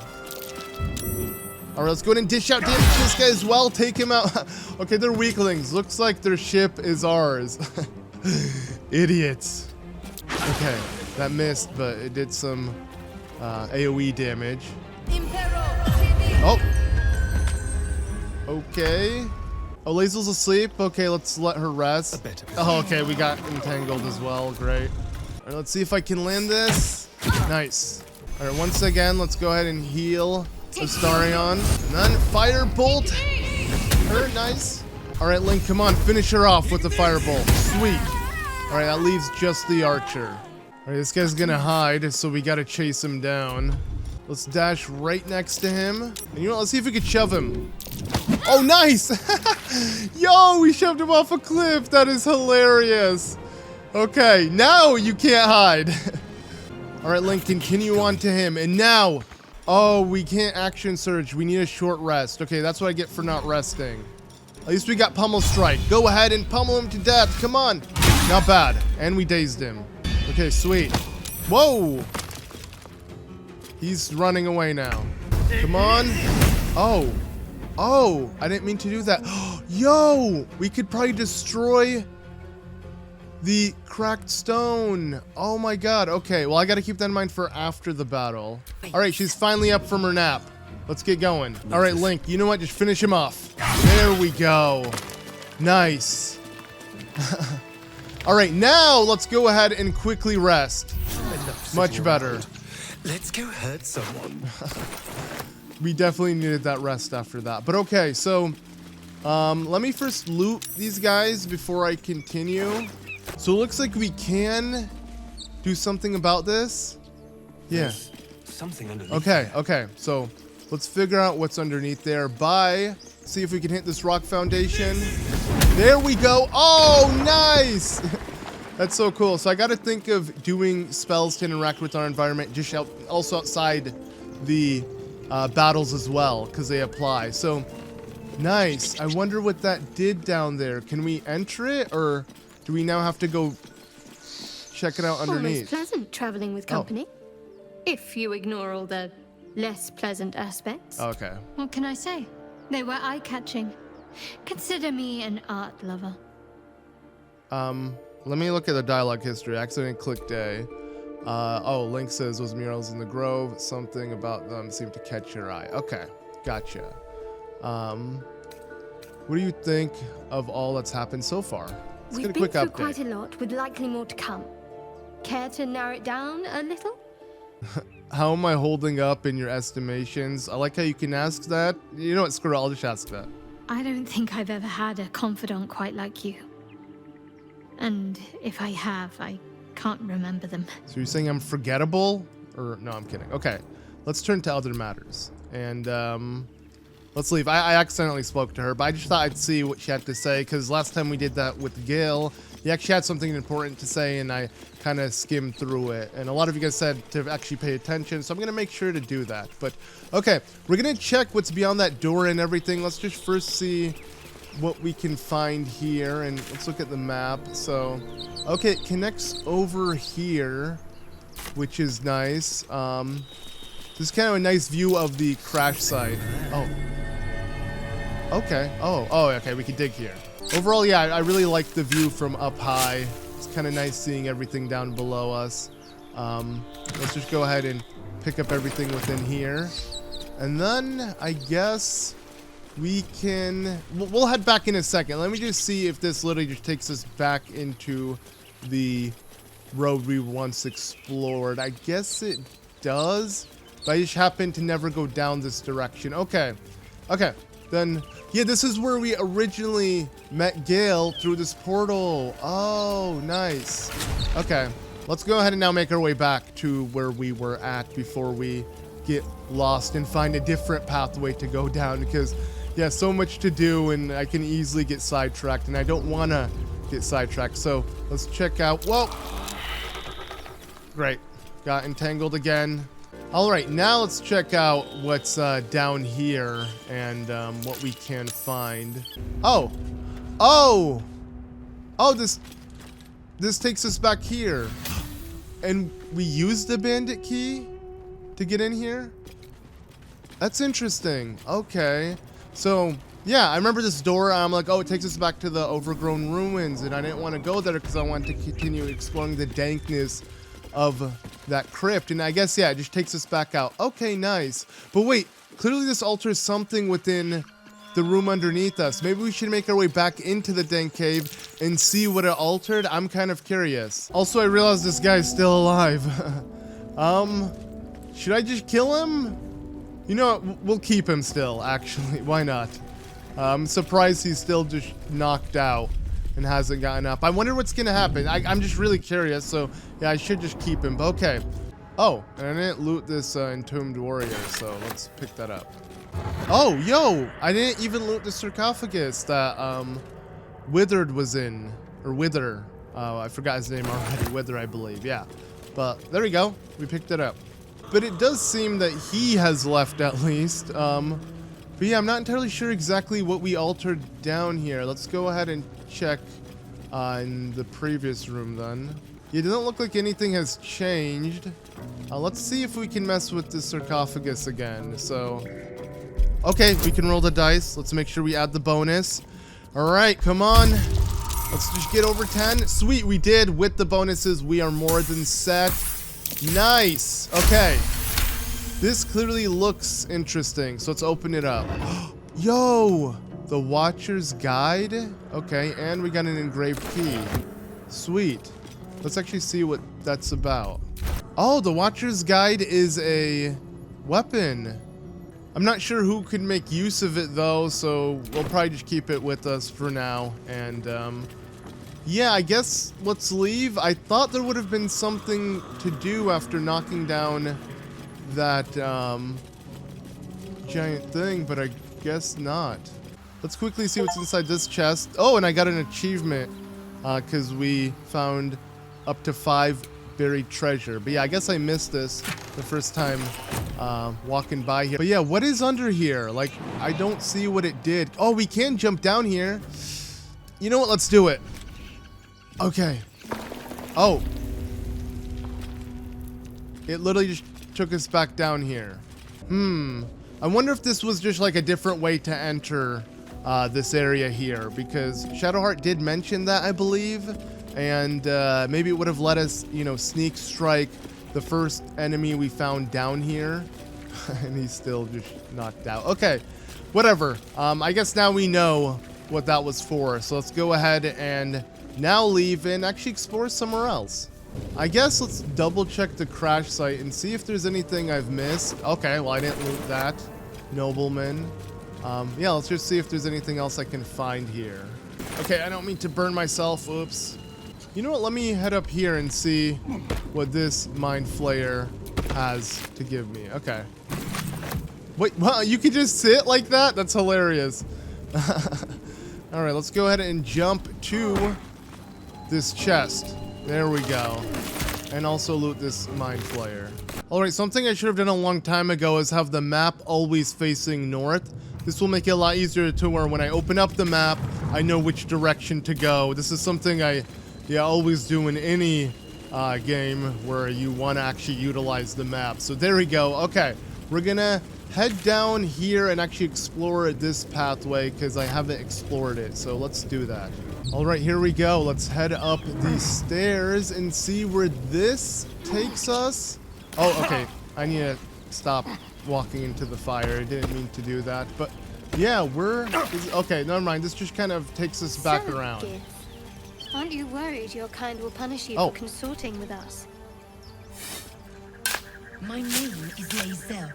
Alright, let's go ahead and dish out damage to this guy as well. Take him out. Okay, they're weaklings. Looks like their ship is ours. Idiots. Okay, that missed, but it did some AoE damage. Oh. Okay. Oh, Lae'zel's asleep. Okay, let's let her rest. Oh, okay, we got entangled as well. Great. Alright, let's see if I can land this. Nice. Alright, once again, let's go ahead and heal Astarion. And then firebolt her. Nice. Alright, Link, come on. Finish her off with the firebolt. Sweet. Alright, that leaves just the archer. Alright, this guy's gonna hide, so we gotta chase him down. Let's dash right next to him. And you know what? Let's see if we can shove him. Oh, nice! Yo, we shoved him off a cliff. That is hilarious. Okay, now you can't hide. All right, Link, continue on to him. And now, oh, we can't action surge. We need a short rest. Okay, that's what I get for not resting. At least we got Pummel Strike. Go ahead and pummel him to death. Come on. Not bad. And we dazed him. Okay, sweet. Whoa. He's running away now. Come on. Oh. Oh, I didn't mean to do that. Yo, we could probably destroy the cracked stone. Oh my god. Okay, well, I got to keep that in mind for after the battle. All right, she's finally up from her nap. Let's get going. All right, Link, you know what? Just finish him off. There we go. Nice. All right, now let's go ahead and quickly rest. Much better. Let's go hurt someone. We definitely needed that rest after that. But okay, so let me first loot these guys before I continue. So it looks like we can do something about this. Yeah. There's something underneath. Okay. So let's figure out what's underneath there by see if we can hit this rock foundation. There we go. Oh, nice. That's so cool. So I got to think of doing spells to interact with our environment just also outside the battles as well, because they apply. So nice. I wonder what that did down there. Can we enter it, or do we now have to go check it out underneath? Almost pleasant traveling with company, if you ignore all the less pleasant aspects. Okay. What can I say? They were eye-catching. Consider me an art lover. Let me look at the dialogue history. I accidentally clicked A. Oh, Link says those murals in the grove, something about them seemed to catch your eye. Okay, gotcha. What do you think of all that's happened so far? Let's We've get a quick been update. through quite a lot, with likely more to come. Care to narrow it down a little? How am I holding up in your estimations? I like how you can ask that. You know what, screw it, I'll just ask that. I don't think I've ever had a confidant quite like you. And if I have, I can't remember them. So you're saying I'm forgettable? Or, no, I'm kidding. Okay, let's turn to other matters. And, let's leave. I accidentally spoke to her, but I just thought I'd see what she had to say, because last time we did that with Gil, he actually had something important to say, and I kind of skimmed through it. And a lot of you guys said to actually pay attention, so I'm going to make sure to do that. But, okay, we're going to check what's beyond that door and everything. Let's just first see what we can find here, and let's look at the map. So, okay, it connects over here, which is nice. This is kind of a nice view of the crash site. Oh. Okay. Oh, okay, we can dig here. Overall, yeah, I really like the view from up high. It's kind of nice seeing everything down below us. Let's just go ahead and pick up everything within here. And then, I guess we can... We'll head back in a second. Let me just see if this literally just takes us back into the road we once explored. I guess it does, but I just happen to never go down this direction. Okay. Then, yeah, this is where we originally met Gale, through this portal. Oh, nice. Okay, let's go ahead and now make our way back to where we were at before we get lost and find a different pathway to go down, because, yeah, so much to do, and I can easily get sidetracked, and I don't want to get sidetracked. So let's check out... Whoa! Great. Got entangled again. All right, now let's check out what's down here and what we can find. Oh, this takes us back here, and we used the bandit key to get in here. That's interesting. Okay, so yeah, I remember this door. I'm like, oh, it takes us back to the overgrown ruins, and I didn't want to go there because I wanted to continue exploring the dankness of that crypt, and I guess, yeah, it just takes us back out. Okay, nice. But wait, clearly this alters something within the room underneath us. Maybe we should make our way back into the dank cave and see what it altered. I'm kind of curious. Also, I realized this guy's still alive. Should I just kill him? You know what, we'll keep him still, actually. Why not? I'm surprised he's still just knocked out and hasn't gotten up. I wonder what's gonna happen. I'm just really curious, so yeah, I should just keep him. But okay. Oh, and I didn't loot this entombed warrior, so let's pick that up. Oh, yo! I didn't even loot the sarcophagus that Withered was in. Or Wither. I forgot his name already. Wither, I believe. Yeah. But there we go. We picked it up. But it does seem that he has left at least. But yeah, I'm not entirely sure exactly what we altered down here. Let's go ahead and check in the previous room then. It doesn't look like anything has changed. Let's see if we can mess with the sarcophagus again. So, okay, we can roll the dice. Let's make sure we add the bonus. All right, come on. Let's just get over 10. Sweet, we did. With the bonuses, we are more than set. Nice. Okay. This clearly looks interesting, so let's open it up. Yo, the Watcher's Guide. Okay, and we got an engraved key. Sweet. Let's actually see what that's about. Oh, the Watcher's Guide is a weapon. I'm not sure who could make use of it though, so we'll probably just keep it with us for now. And yeah, I guess let's leave. I thought there would have been something to do after knocking down that giant thing, but I guess not. Let's quickly see what's inside this chest. Oh, and I got an achievement because we found up to 5 buried treasure. But yeah, I guess I missed this the first time walking by here. But yeah, what is under here? Like, I don't see what it did. Oh, we can jump down here. You know what? Let's do it. Okay. Oh. It literally just took us back down here. I wonder if this was just like a different way to enter this area here, because Shadowheart did mention that, I believe. And maybe it would have let us, you know, sneak strike the first enemy we found down here. And he's still just knocked out. Okay, whatever. I guess now we know what that was for. So let's go ahead and now leave and actually explore somewhere else. I guess let's double check the crash site and see if there's anything I've missed. Okay, well, I didn't loot that. Nobleman. Yeah, let's just see if there's anything else I can find here. Okay, I don't mean to burn myself. Oops. You know what? Let me head up here and see what this Mind Flayer has to give me. Okay. Wait, wow, you can just sit like that? That's hilarious. All right, let's go ahead and jump to this chest. There we go. And also loot this Mind Flayer. All right, something I should have done a long time ago is have the map always facing north. This will make it a lot easier to where when I open up the map, I know which direction to go. This is something I always do in any game where you want to actually utilize the map. So there we go. Okay, we're gonna head down here and actually explore this pathway because I haven't explored it. So let's do that. All right, here we go. Let's head up these stairs and see where this takes us. Oh, okay. I need to stop walking into the fire. I didn't mean to do that, but yeah, okay, never mind. This just kind of takes us back around. Aren't you worried your kind will punish you for consorting with us? My name is Lae'zel,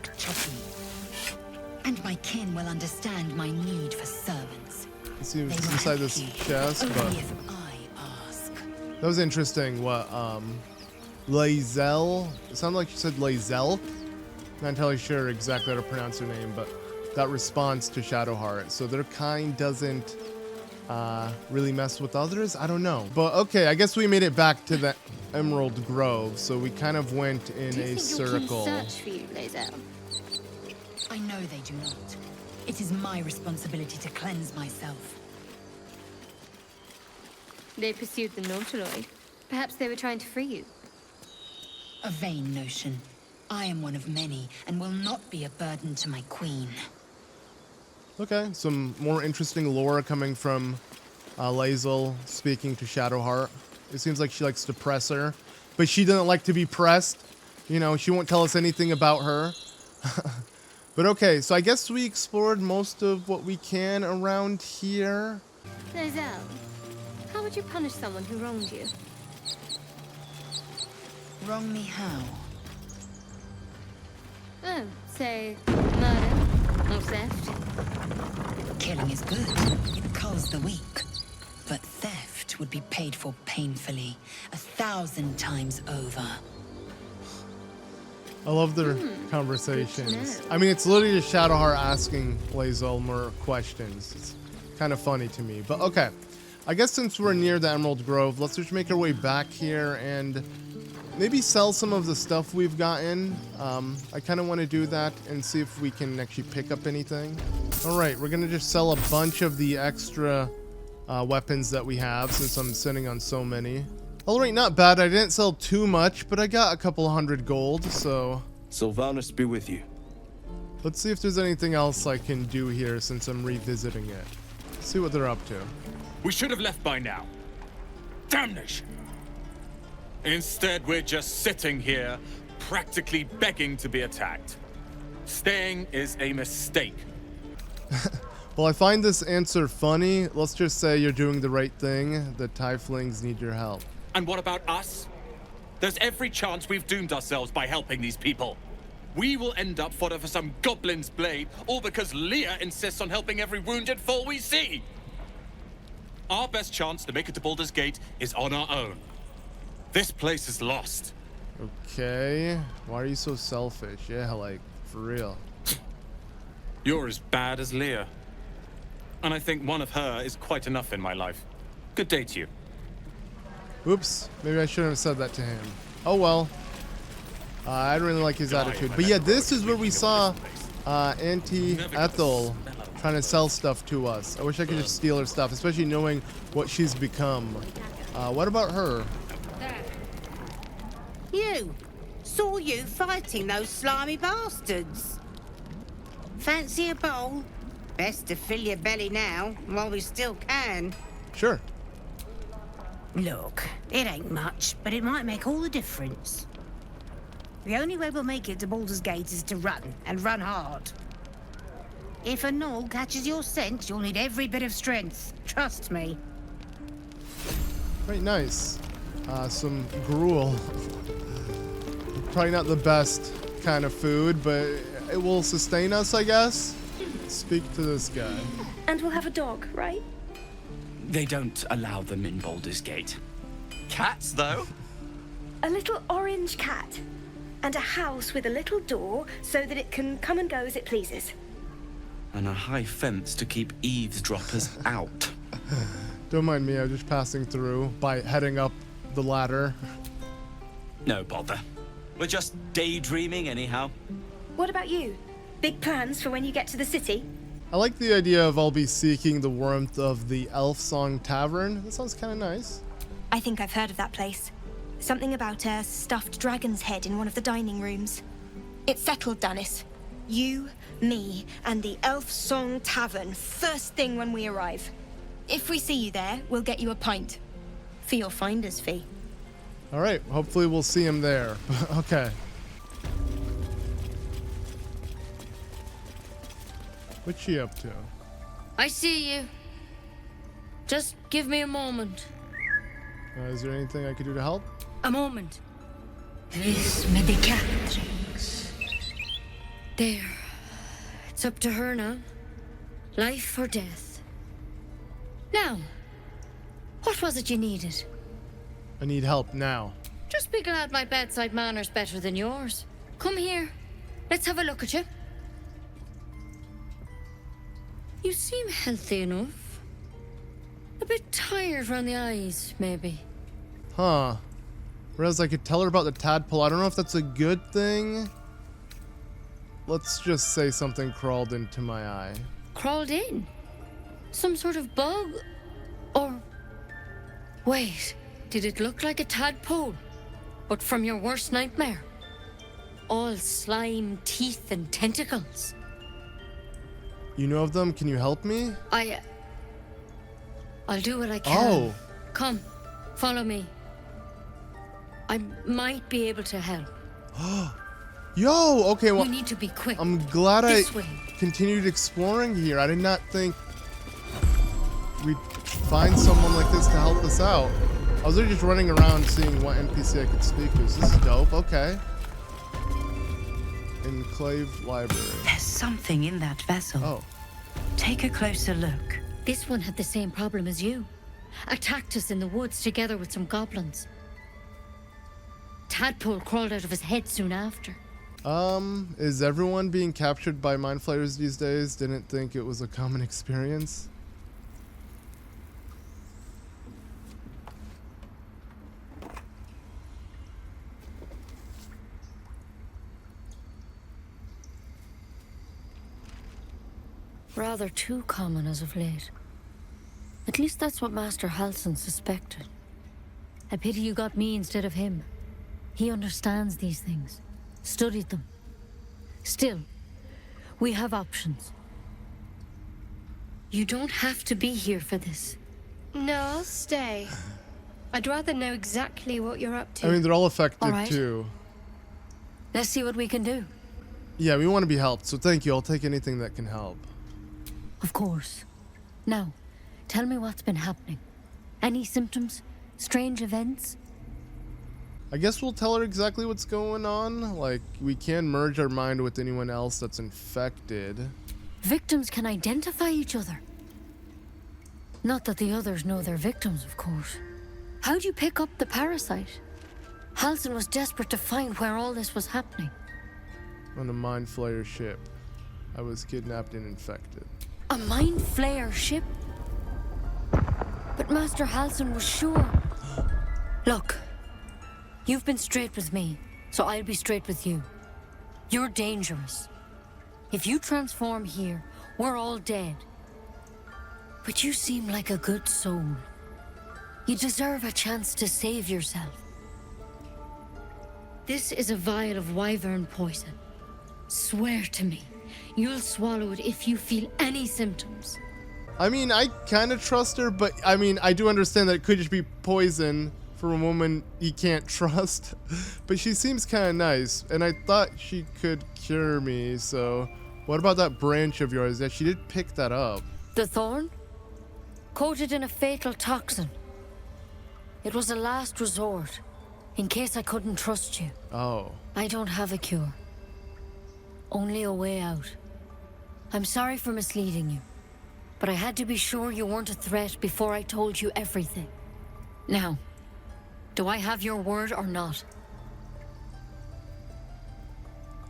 and my kin will understand my need for servants. Let's see what's inside this chest, but if I ask. That was interesting. What, Lae'zel? It sounded like she said Lae'zel. Not entirely sure exactly how to pronounce her name, but that response to Shadowheart. So their kind doesn't really mess with others? I don't know. But okay, I guess we made it back to the Emerald Grove, so we kind of went in a circle. Search for you, Lae'zel? I know they do not. It is my responsibility to cleanse myself. They pursued the Nautiloid. Perhaps they were trying to free you. A vain notion. I am one of many, and will not be a burden to my queen. Okay, some more interesting lore coming from Lae'zel speaking to Shadowheart. It seems like she likes to press her, but she doesn't like to be pressed. You know, she won't tell us anything about her. But okay, so I guess we explored most of what we can around here. Lae'zel, how would you punish someone who wronged you? Wrong me how? Oh, say, murder or theft? Killing is good. It culls the weak. But theft would be paid for painfully, 1,000 times over. I love their conversations. I mean, it's literally just Shadowheart asking Lae'zel more questions. It's kind of funny to me. But okay, I guess since we're near the Emerald Grove, let's just make our way back here and maybe sell some of the stuff we've gotten. I kind of want to do that and see if we can actually pick up anything. All right, we're going to just sell a bunch of the extra weapons that we have since I'm sitting on so many. All right, not bad. I didn't sell too much, but I got a couple 100 gold, so... Sylvanas be with you. Let's see if there's anything else I can do here since I'm revisiting it. See what they're up to. We should have left by now. Damnation! Instead, we're just sitting here, practically begging to be attacked. Staying is a mistake. Well, I find this answer funny. Let's just say you're doing the right thing. The tieflings need your help. And what about us? There's every chance we've doomed ourselves by helping these people. We will end up fodder for some goblin's blade, all because Leah insists on helping every wounded foe we see. Our best chance to make it to Baldur's Gate is on our own. This place is lost. Okay. Why are you so selfish? Yeah, like, for real. You're as bad as Leah. And I think one of her is quite enough in my life. Good day to you. Oops. Maybe I shouldn't have said that to him. Oh well. I don't really like his attitude. But yeah, this is where we saw Auntie Ethel trying to sell stuff to us. I wish I could just steal her stuff, especially knowing what she's become. What about her? You! Saw you fighting those slimy bastards. Fancy a bowl? Best to fill your belly now, while we still can. Sure. Look, it ain't much, but it might make all the difference. The only way we'll make it to Baldur's Gate is to run, and run hard. If a gnoll catches your scent, you'll need every bit of strength. Trust me. Right, nice. Some gruel. Probably not the best kind of food, but it will sustain us, I guess. Speak to this guy. And we'll have a dog, right? They don't allow them in Baldur's Gate. Cats, though? A little orange cat. And a house with a little door so that it can come and go as it pleases. And a high fence to keep eavesdroppers out. Don't mind me, I'm just passing through by heading up the ladder. No bother. We're just daydreaming anyhow. What about you? Big plans for when you get to the city? I like the idea of I'll be seeking the warmth of the Elf Song Tavern. That sounds kind of nice. I think I've heard of that place. Something about a stuffed dragon's head in one of the dining rooms. It's settled, Dennis. You, me, and the Elf Song Tavern first thing when we arrive. If we see you there, we'll get you a pint. For your finder's fee. All right, hopefully we'll see him there. Okay. What's she up to? I see you. Just give me a moment. Is there anything I could do to help? A moment. Vis medicatrix. There. It's up to her now. Life or death. Now, what was it you needed? I need help now. Just be glad my bedside manner's better than yours. Come here. Let's have a look at you. You seem healthy enough. A bit tired around the eyes, maybe. Huh. Whereas I could tell her about the tadpole. I don't know if that's a good thing. Let's just say something crawled into my eye. Crawled in? Some sort of bug? Or... Wait, did it look like a tadpole? But from your worst nightmare? All slime, teeth, and tentacles. You know of them? Can you help me? I'll do what I can. Oh. Come, follow me. I might be able to help. Yo, okay, well, you need to be quick. I'm glad this I way. continued exploring here. I did not think we'd find someone like this to help us out. I was literally just running around seeing what NPC I could speak to. So this is dope, okay. Enclave Library. There's something in that vessel. Oh. Take a closer look. This one had the same problem as you. Attacked us in the woods together with some goblins. Tadpole crawled out of his head soon after. Is everyone being captured by mind flayers these days? Didn't think it was a common experience. Rather too common as of late. At least that's what Master Halsin suspected. A pity you got me instead of him. He understands these things. Studied them. Still, we have options. You don't have to be here for this. No, I'll stay. I'd rather know exactly what you're up to. I mean, they're all affected All right. too. Let's see what we can do. Yeah, we want to be helped, so thank you. I'll take anything that can help. Of course. Now, tell me what's been happening. Any symptoms? Strange events? I guess we'll tell her exactly what's going on. Like, we can merge our mind with anyone else that's infected. Victims can identify each other. Not that the others know they're victims, of course. How'd you pick up the parasite? Halsin was desperate to find where all this was happening. On a mind flayer ship. I was kidnapped and infected. A mind flayer ship? But Master Halsin was sure. Look, you've been straight with me, so I'll be straight with you. You're dangerous. If you transform here, we're all dead. But you seem like a good soul. You deserve a chance to save yourself. This is a vial of wyvern poison. Swear to me, you'll swallow it if you feel any symptoms. I mean, I kind of trust her, but I mean, I do understand that it could just be poison for a woman you can't trust. But she seems kind of nice, and I thought she could cure me, so... What about that branch of yours? Yeah, she did pick that up. The thorn? Coated in a fatal toxin. It was a last resort, in case I couldn't trust you. Oh. I don't have a cure. Only a way out. I'm sorry for misleading you, but I had to be sure you weren't a threat before I told you everything. Now, do I have your word or not?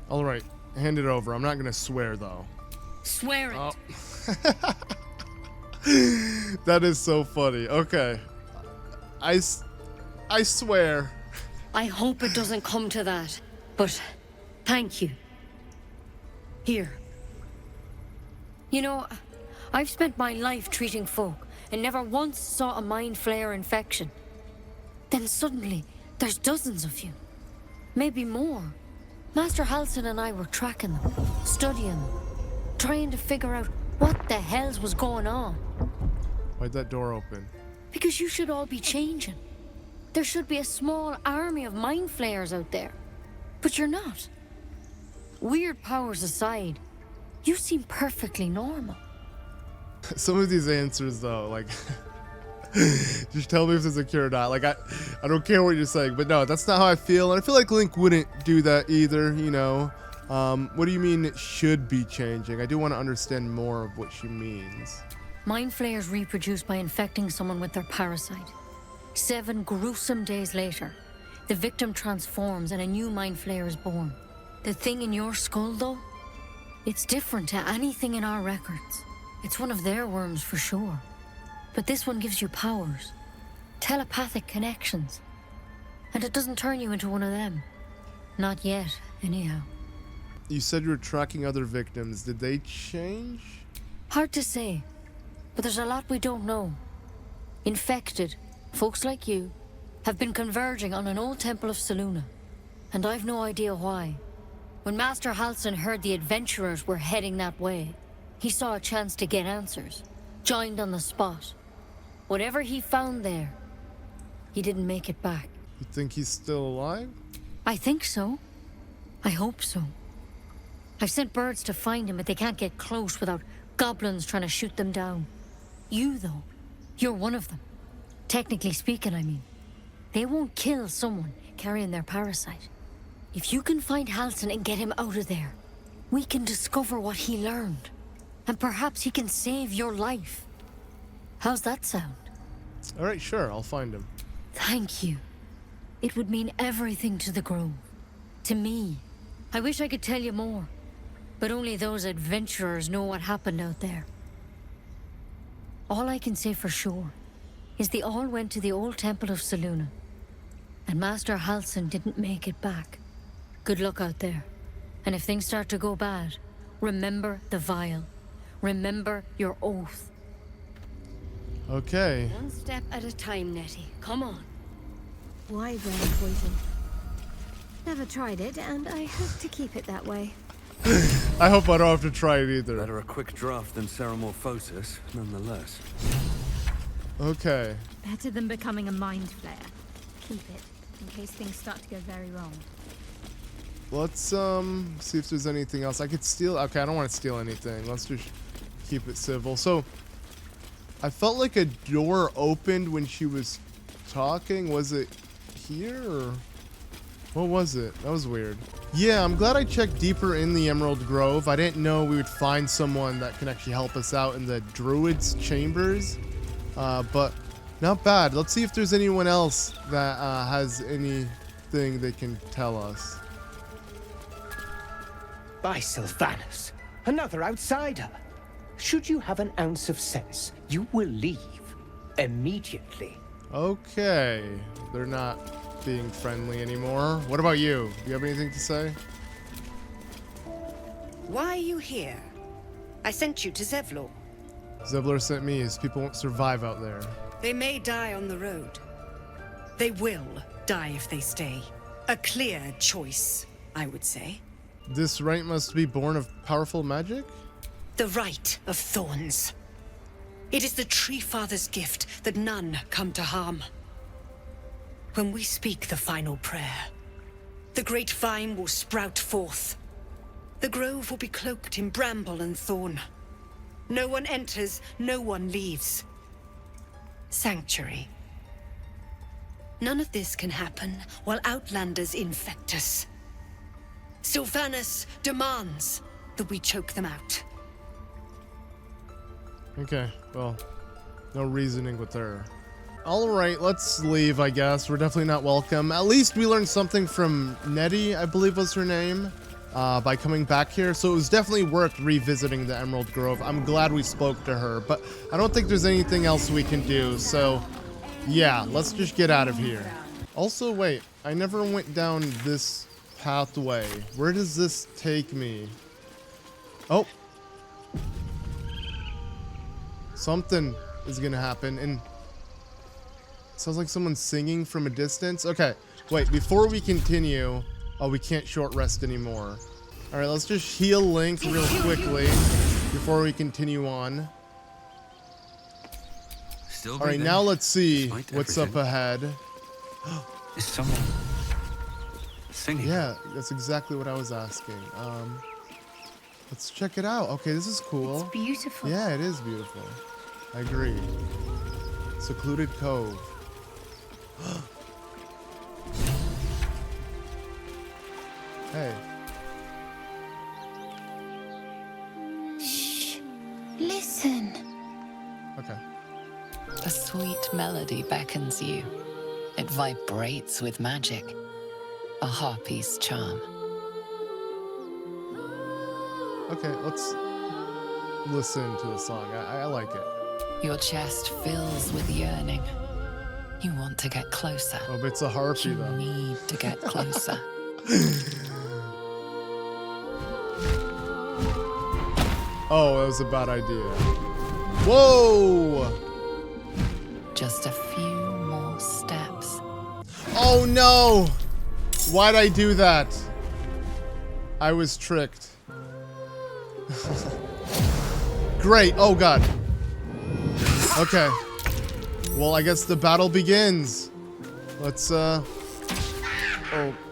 Alright, hand it over. I'm not gonna swear, though. Swear it. Oh. That is so funny. Okay. I swear. I hope it doesn't come to that, but thank you. Here. You know, I've spent my life treating folk and never once saw a mind flayer infection. Then suddenly, there's dozens of you. Maybe more. Master Halsin and I were tracking them, studying them, trying to figure out what the hells was going on. Why'd that door open? Because you should all be changing. There should be a small army of mind flayers out there. But you're not. Weird powers aside, you seem perfectly normal. Some of these answers, though, like... just tell me if there's a cure or not. Like, I don't care what you're saying, but no, that's not how I feel. And I feel like Link wouldn't do that either, you know? What do you mean it should be changing? I do want to understand more of what she means. Mind flayers reproduce by infecting someone with their parasite. 7 gruesome days later, the victim transforms and a new mind flayer is born. The thing in your skull, though, it's different to anything in our records. It's one of their worms for sure. But this one gives you powers, telepathic connections. And it doesn't turn you into one of them. Not yet, anyhow. You said you were tracking other victims. Did they change? Hard to say, but there's a lot we don't know. Infected, folks like you, have been converging on an old temple of Selûne, and I've no idea why. When Master Halsin heard the adventurers were heading that way, he saw a chance to get answers, joined on the spot. Whatever he found there, he didn't make it back. You think he's still alive? I think so. I hope so. I've sent birds to find him, but they can't get close without goblins trying to shoot them down. You, though, you're one of them. Technically speaking, I mean. They won't kill someone carrying their parasite. If you can find Halsin and get him out of there, we can discover what he learned. And perhaps he can save your life. How's that sound? Alright, sure, I'll find him. Thank you. It would mean everything to the Grove. To me. I wish I could tell you more, but only those adventurers know what happened out there. All I can say for sure is they all went to the old temple of Selûne, and Master Halsin didn't make it back. Good luck out there. And if things start to go bad, remember the vial. Remember your oath. Okay. One step at a time, Nettie. Come on. Wyvern poison. Never tried it, and I hope to keep it that way. I hope I don't have to try it either. Better a quick draft than Ceramorphosis, nonetheless. Okay. Better than becoming a mind flayer. Keep it, in case things start to go very wrong. Let's see if there's anything else I could steal. Okay, I don't want to steal anything. Let's just keep it civil. So I felt like a door opened when she was talking. Was it here or what was it? That was weird. Yeah, I'm glad I checked deeper in the Emerald Grove. I didn't know we would find someone that can actually help us out in the Druid's chambers. But not bad. Let's see if there's anyone else that has anything they can tell us. By Sylvanus, another outsider. Should you have an ounce of sense, you will leave immediately. Okay, they're not being friendly anymore. What about you? Do you have anything to say? Why are you here? I sent you to Zevlor. Zevlor sent me. His people won't survive out there. They may die on the road. They will die if they stay. A clear choice, I would say. This right must be born of powerful magic? The right of thorns. It is the Tree Father's gift that none come to harm. When we speak the final prayer, the great vine will sprout forth. The grove will be cloaked in bramble and thorn. No one enters, no one leaves. Sanctuary. None of this can happen while Outlanders infect us. Sylvanus demands that we choke them out. Okay, well, no reasoning with her. Alright, let's leave, I guess. We're definitely not welcome. At least we learned something from Nettie, I believe was her name, by coming back here. So it was definitely worth revisiting the Emerald Grove. I'm glad we spoke to her, but I don't think there's anything else we can do. So, yeah, let's just get out of here. Also, wait, I never went down this pathway. Where does this take me? Oh. Something is gonna happen, and it sounds like someone's singing from a distance. Okay, wait, before we continue, oh, we can't short rest anymore. All right, let's just heal Link real quickly before we continue on. All right, now let's see what's up ahead. Is someone singing? Yeah, that's exactly what I was asking. Let's check it out. Okay, this is cool. It's beautiful. Yeah, it is beautiful. I agree. Secluded Cove. Hey. Shh. Listen. Okay. A sweet melody beckons you. It vibrates with magic. A harpy's charm. Okay, let's listen to the song. I like it. Your chest fills with yearning. You want to get closer. Oh, but it's a harpy, though. You need to get closer. Oh, that was a bad idea. Whoa! Just a few more steps. Oh, no! Why'd I do that? I was tricked. Great. Oh, God. Okay. Well, I guess the battle begins. Let's, Oh,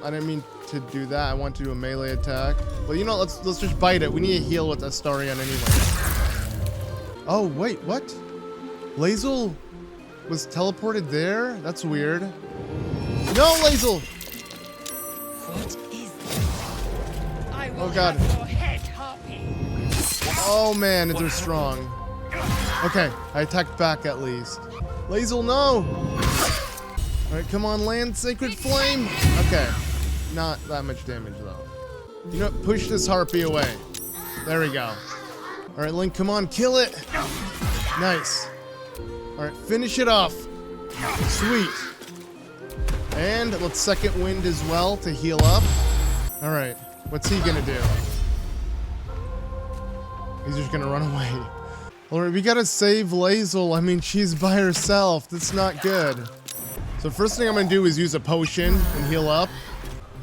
I didn't mean to do that. I want to do a melee attack. But you know, let's just bite it. We need to heal with Astarion anyway. Oh, wait, what? Lae'zel was teleported there? That's weird. No, Lae'zel! What is this? I will Oh, God. have your head, Harpy. Oh, man, they're strong. Okay, I attacked back at least. Lae'zel, no! Alright, come on, land, Sacred Flame! Okay, not that much damage, though. You know what? Push this harpy away. There we go. All right, Link, come on, kill it. Nice. All right, finish it off. Sweet. And let's second wind as well to heal up. All right, what's he gonna do? He's just gonna run away. All right, we gotta save Lae'zel. I mean, she's by herself. That's not good. So first thing I'm gonna do is use a potion and heal up.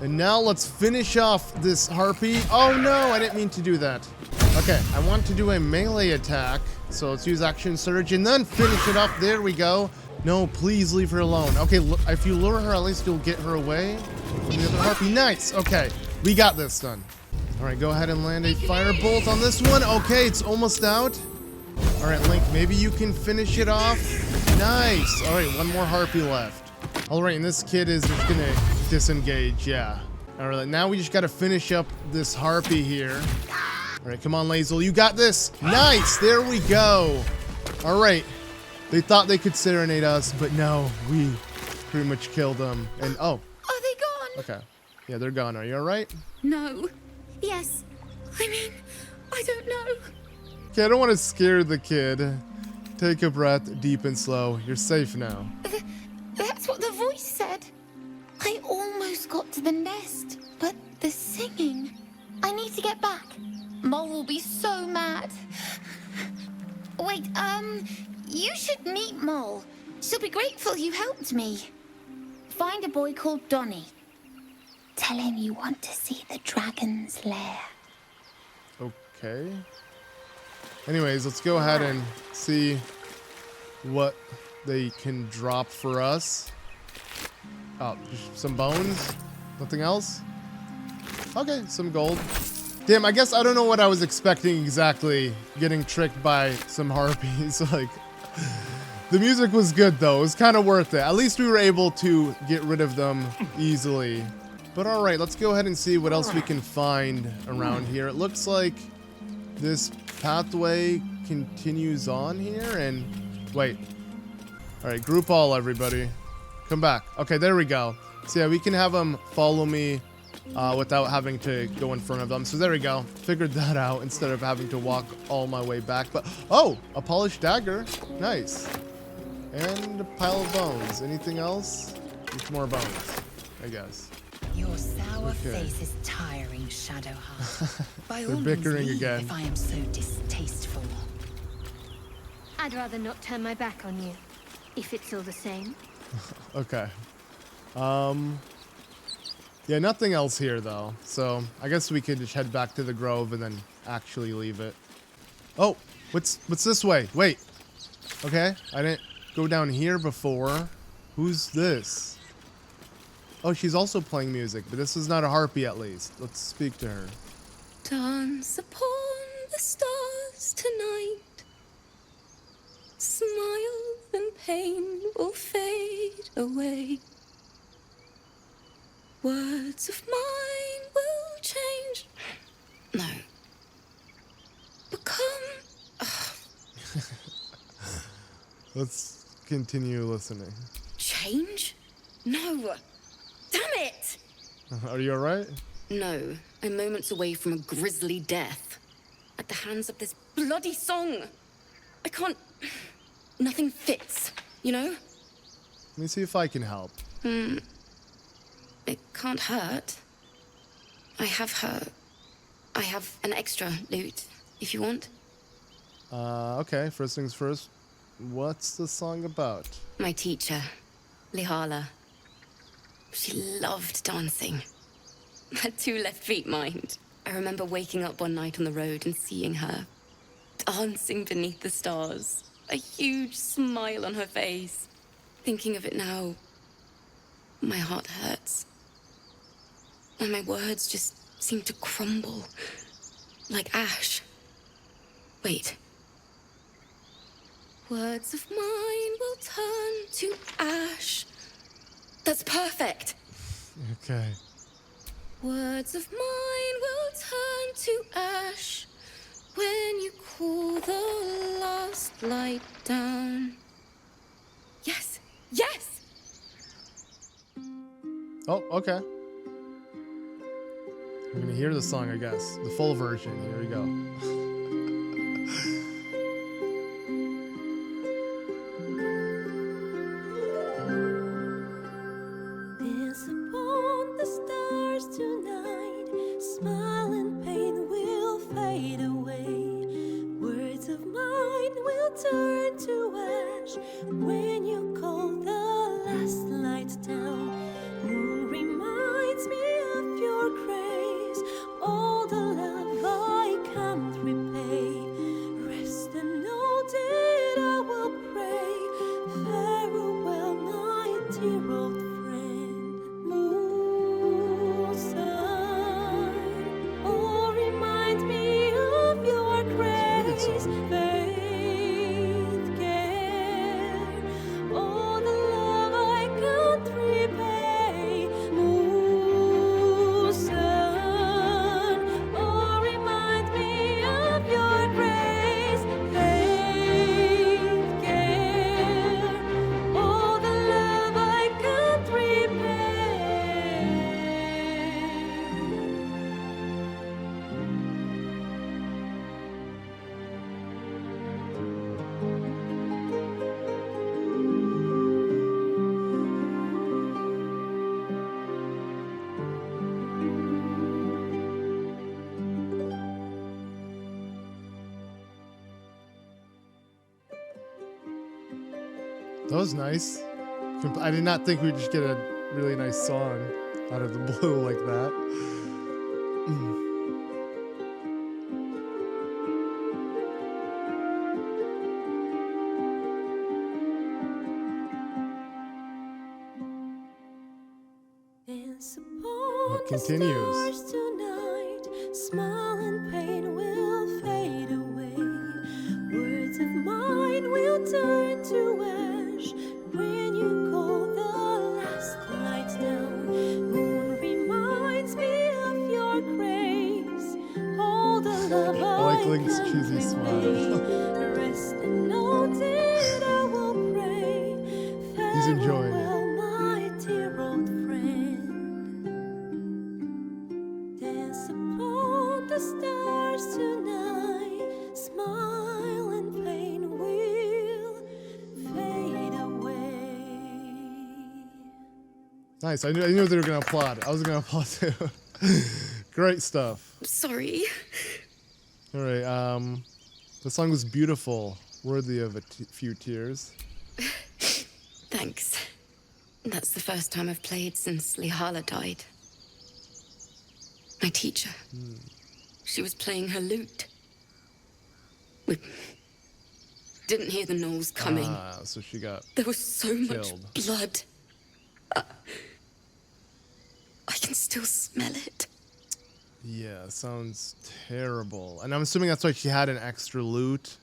And now let's finish off this harpy. Oh no, I didn't mean to do that. Okay, I want to do a melee attack. So let's use action surge and then finish it off. There we go. No, please leave her alone. Okay, if you lure her, at least you'll get her away from the other harpy. Nice, okay. We got this done. All right, go ahead and land a firebolt on this one. Okay, it's almost out. All right, Link, maybe you can finish it off. Nice. All right, one more harpy left. All right, and this kid is just gonna disengage, yeah. All right, now we just gotta finish up this harpy here. All right, come on, Lae'zel, you got this. Nice, there we go. All right, they thought they could serenade us, but no, we pretty much killed them. And oh. Are they gone? Okay, yeah, they're gone. Are you all right? No. Yes. I mean, I don't know. Okay, I don't want to scare the kid. Take a breath, deep and slow. You're safe now. That's what the voice said. I almost got to the nest, but the singing. I need to get back. Mole will be so mad. Wait, you should meet Mole. She'll be grateful you helped me. Find a boy called Donny. Tell him you want to see the dragon's lair. Okay. Anyways, let's go ahead and see what they can drop for us. Oh, just some bones? Nothing else? Okay, some gold. Damn, I guess I don't know what I was expecting exactly, getting tricked by some harpies. Like, the music was good though. It was kind of worth it. At least we were able to get rid of them easily. But all right, let's go ahead and see what else we can find around here. It looks like this pathway continues on here and wait. All right, group all, everybody. Come back. Okay, there we go. So yeah, we can have them follow me without having to go in front of them. So there we go. Figured that out instead of having to walk all my way back. But oh, a polished dagger. Nice. And a pile of bones. Anything else? Just more bones, I guess. Your sour face is tiring, Shadowheart. By They're all bickering means, leave again. if I am so distasteful. I'd rather not turn my back on you, if it's all the same. Okay. Yeah, nothing else here though. So I guess we could just head back to the grove and then actually leave it. Oh, what's this way? Wait. Okay, I didn't go down here before. Who's this? Oh, she's also playing music, but this is not a harpy at least. Let's speak to her. Dance upon the stars tonight. Smile and pain will fade away. Words of mine will change. No. Become. Let's continue listening. Change? No. Damn it! Are you alright? No. I'm moments away from a grisly death. At the hands of this bloody song. I can't. Nothing fits, you know? Let me see if I can help. It can't hurt. I have an extra loot, if you want. Okay, first things first. What's the song about? My teacher, Lihala. She loved dancing. Had 2 left feet, mind. I remember waking up one night on the road and seeing her dancing beneath the stars. A huge smile on her face. Thinking of it now, my heart hurts. And my words just seem to crumble. Like ash. Wait. Words of mine will turn to ash. That's perfect. Okay. Words of mine will turn to ash when you cool the last light down. Yes, yes! Oh, okay. We're gonna hear the song, I guess. The full version. Here we go. Dance upon the stars tonight. Smile and pain will fade away. Words of mine will turn to ash when you call the last light down. Moon reminds me of your grace. All the love I can't repay. Rest and know that I will pray. Farewell, my dear old friend. Moon, sun, oh, remind me of your grace. Faith, care, all the love I can't repay. Moon, sun, oh, remind me of your grace. Faith, care, all the love I can't repay. That was nice. I did not think we'd just get a really nice song out of the blue like that. Dance upon It the continues. stars tonight. Smile and pain will fade away. Words of mine will turn to ash when you call the last light down. Moon reminds me of your grace. All the love I like I Link's can't cheesy smile. repay. Rest and know that I will pray. He's enjoying it. Farewell, my dear old friend. Dance upon the stars tonight. Smile and pain will fade away. Nice. I knew they were gonna applaud. I was gonna applaud too. Great stuff. Sorry. All right. The song was beautiful, worthy of a few tears. Thanks. That's the first time I've played since Lihala died. My teacher. She was playing her lute. We didn't hear the gnolls coming. Ah, so she got There was so much killed. blood. I can still smell it. Yeah, sounds terrible. And I'm assuming that's why she had an extra loot,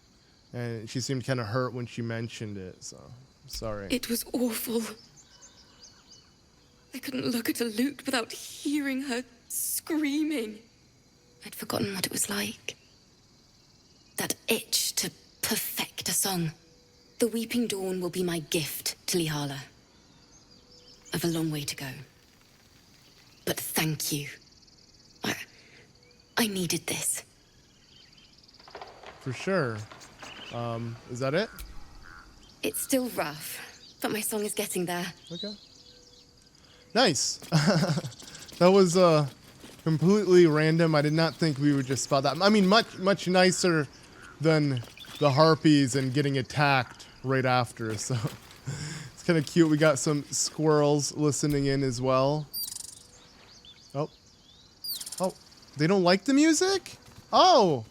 and she seemed kind of hurt when she mentioned it. So, I'm sorry. It was awful. I couldn't look at a lute without hearing her screaming. I'd forgotten what it was like. That itch to perfect a song. The Weeping Dawn will be my gift to Lihala. I've a long way to go. But thank you. I needed this. For sure. Is that it? It's still rough, but my song is getting there. Okay. Nice. That was completely random. I did not think we would just spot that. I mean, much nicer than the Harpies and getting attacked right after. So it's kind of cute. We got some squirrels listening in as well. Oh, they don't like the music? Oh,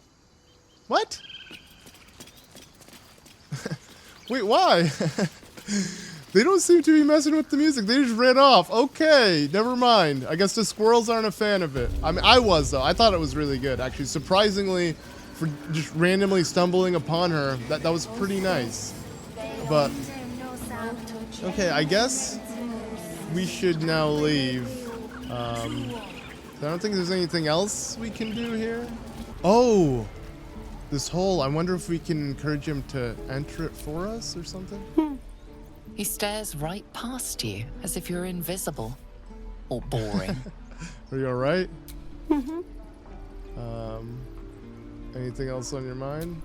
what? Wait, why? They don't seem to be messing with the music. They just ran off. Okay, never mind. I guess the squirrels aren't a fan of it. I mean, I was, though. I thought it was really good, actually. Surprisingly, for just randomly stumbling upon her, that was pretty nice. But, okay, I guess we should now leave. I don't think there's anything else we can do here. Oh, this hole. I wonder if we can encourage him to enter it for us or something. He stares right past you as if you're invisible or boring. Are you all right? Anything else on your mind?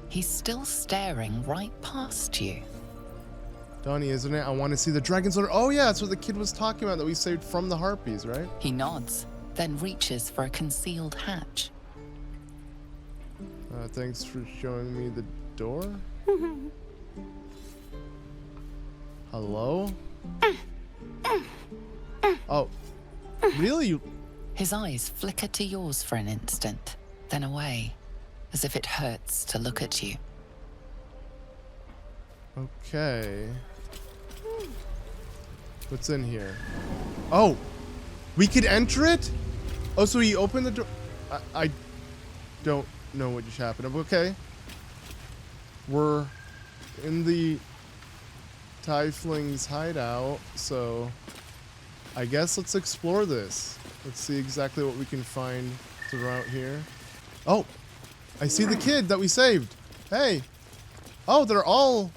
He's still staring right past you. Donnie, isn't it? I want to see the dragon's lure. Oh yeah, that's what the kid was talking about that we saved from the Harpies, right? He nods, then reaches for a concealed hatch. Thanks for showing me the door. Hello? Oh, really? His eyes flicker to yours for an instant, then away, as if it hurts to look at you. Okay. What's in here? Oh, we could enter it? Oh, so he opened the door. I don't know what just happened. Okay. We're in the tiefling's hideout, so I guess let's explore this. Let's see exactly what we can find throughout here. Oh, I see the kid that we saved. Hey. Oh, they're all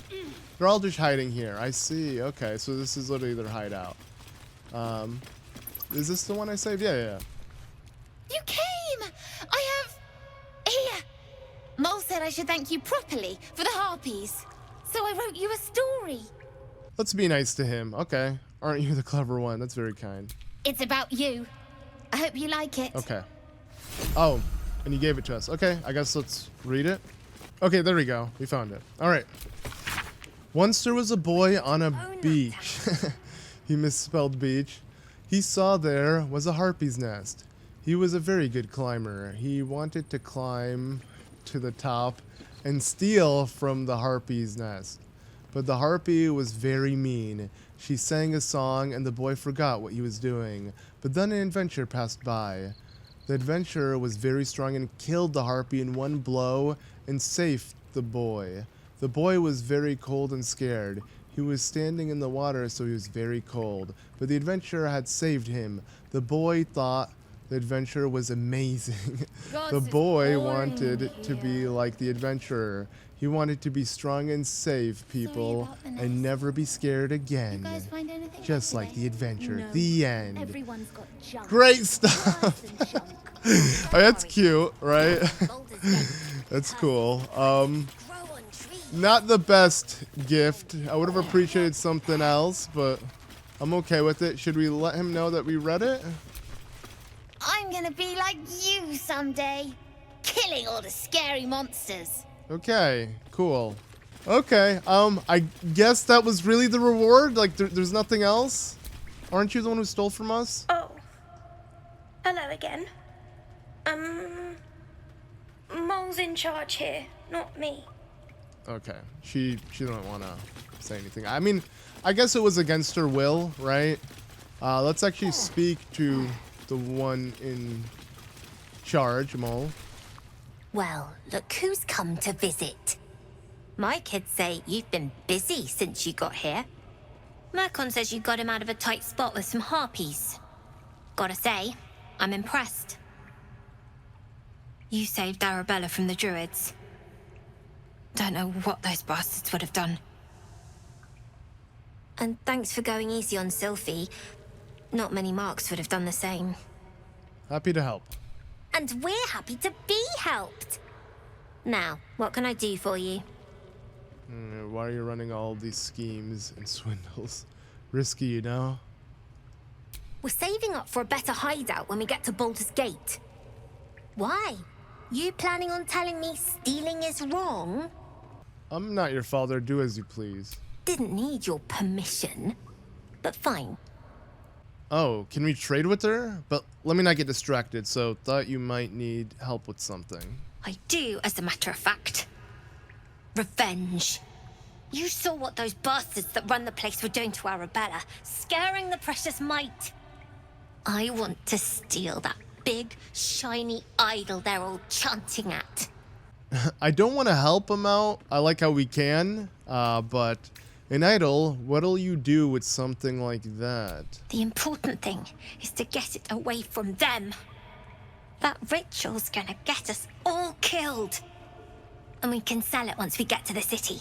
just hiding here. I see. Okay, so this is literally their hideout. Is this the one I saved? Yeah. You came! I have... Here! Mole said I should thank you properly for the Harpies. So I wrote you a story. Let's be nice to him. Okay. Aren't you the clever one? That's very kind. It's about you. I hope you like it. Okay. Oh, and you gave it to us. Okay, I guess let's read it. Okay, there we go. We found it. All right. Once there was a boy on a beach. He misspelled beach. He saw there was a harpy's nest. He was a very good climber. He wanted to climb to the top and steal from the harpy's nest. But the harpy was very mean. She sang a song and the boy forgot what he was doing. But then an adventurer passed by. The adventurer was very strong and killed the harpy in one blow and saved the boy. The boy was very cold and scared. He was standing in the water, so he was very cold. But the adventurer had saved him. The boy thought the adventurer was amazing. The boy wanted to be like the adventurer. He wanted to be strong and save people and never be scared again. Just like the adventure. No. The end. Everyone's got junk. Great stuff. Oh, that's cute, right? That's cool. Not the best gift. I would have appreciated something else, but I'm okay with it. Should we let him know that we read it? I'm gonna be like you someday. Killing all the scary monsters. Okay, cool. Okay, I guess that was really the reward? Like, there's nothing else? Aren't you the one who stole from us? Oh. Hello again. Mole's in charge here, not me. Okay, she doesn't want to say anything. I mean, I guess it was against her will, right? Let's actually speak to the one in charge, Mole. Well, look who's come to visit. My kids say you've been busy since you got here. Mercon says you got him out of a tight spot with some harpies. Gotta say, I'm impressed. You saved Arabella from the druids. Don't know what those bastards would have done. And thanks for going easy on Sylphie. Not many marks would have done the same. Happy to help. And we're happy to be helped. Now, what can I do for you? Why are you running all these schemes and swindles? Risky, you know? We're saving up for a better hideout when we get to Baldur's Gate. Why? You planning on telling me stealing is wrong? I'm not your father. Do as you please. Didn't need your permission, but fine. Oh, can we trade with her? But let me not get distracted, so thought you might need help with something. I do, as a matter of fact. Revenge. You saw what those bastards that run the place were doing to Arabella, scaring the precious mite. I want to steal that big, shiny idol they're all chanting at. I don't want to help them out. I like how we can, but an idol, what'll you do with something like that? The important thing is to get it away from them. That ritual's gonna get us all killed. And we can sell it once we get to the city.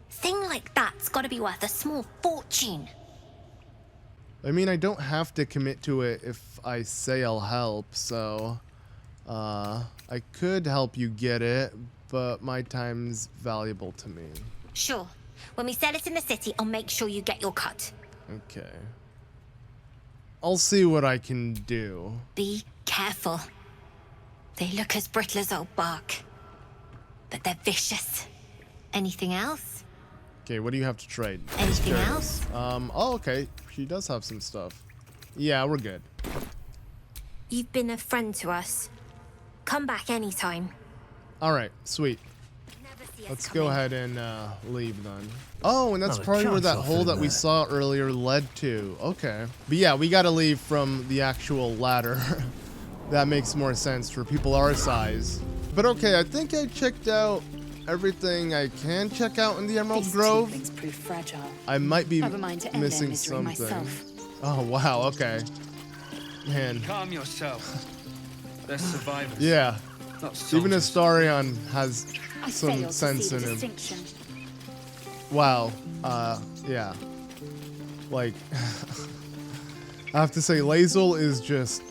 Thing like that's gotta be worth a small fortune. I mean, I don't have to commit to it if I say I'll help, so I could help you get it, but my time's valuable to me. Sure. When we sell it in the city, I'll make sure you get your cut. Okay. I'll see what I can do. Be careful. They look as brittle as old bark, but they're vicious. Anything else? Okay, what do you have to trade? Anything else? Oh, okay. She does have some stuff. Yeah, we're good. You've been a friend to us. Come back anytime. All right, sweet. Let's go ahead and leave then. Oh, and that's probably where that hole that we saw earlier led to. Okay. But yeah, we gotta leave from the actual ladder. That makes more sense for people our size. But okay, I think I checked out everything I can check out in the Emerald Grove. Prove fragile. I might be Never mind to end missing their misery something. myself. Oh, wow, okay. Man. Calm yourself. They're survivors. Yeah. Not Even soldiers. Astarion has I some failed to sense see in the him. distinction. Wow. Yeah. Like, I have to say, Lae'zel is just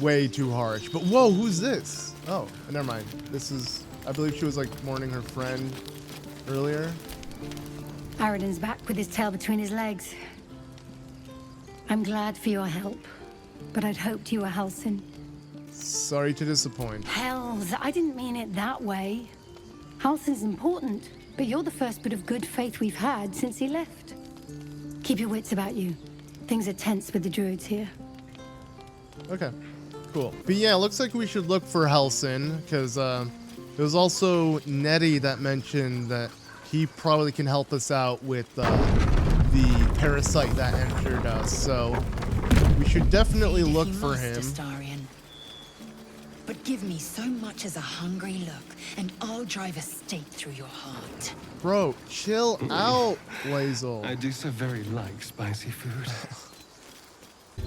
way too harsh. But whoa, who's this? Oh, never mind. This is, I believe she was like mourning her friend earlier. Aradin's back with his tail between his legs. I'm glad for your help, but I'd hoped you were Halsin. Sorry to disappoint. Hells, I didn't mean it that way. Halsin's important, but you're the first bit of good faith we've had since he left. Keep your wits about you. Things are tense with the druids here. Okay, cool. But yeah, it looks like we should look for Halsin, because it was also Nettie that mentioned that he probably can help us out with the parasite that entered us, so we should definitely look for him. Astarion. But give me so much as a hungry look, and I'll drive a stake through your heart. Bro, chill out, Lae'zel. I do so very like spicy food.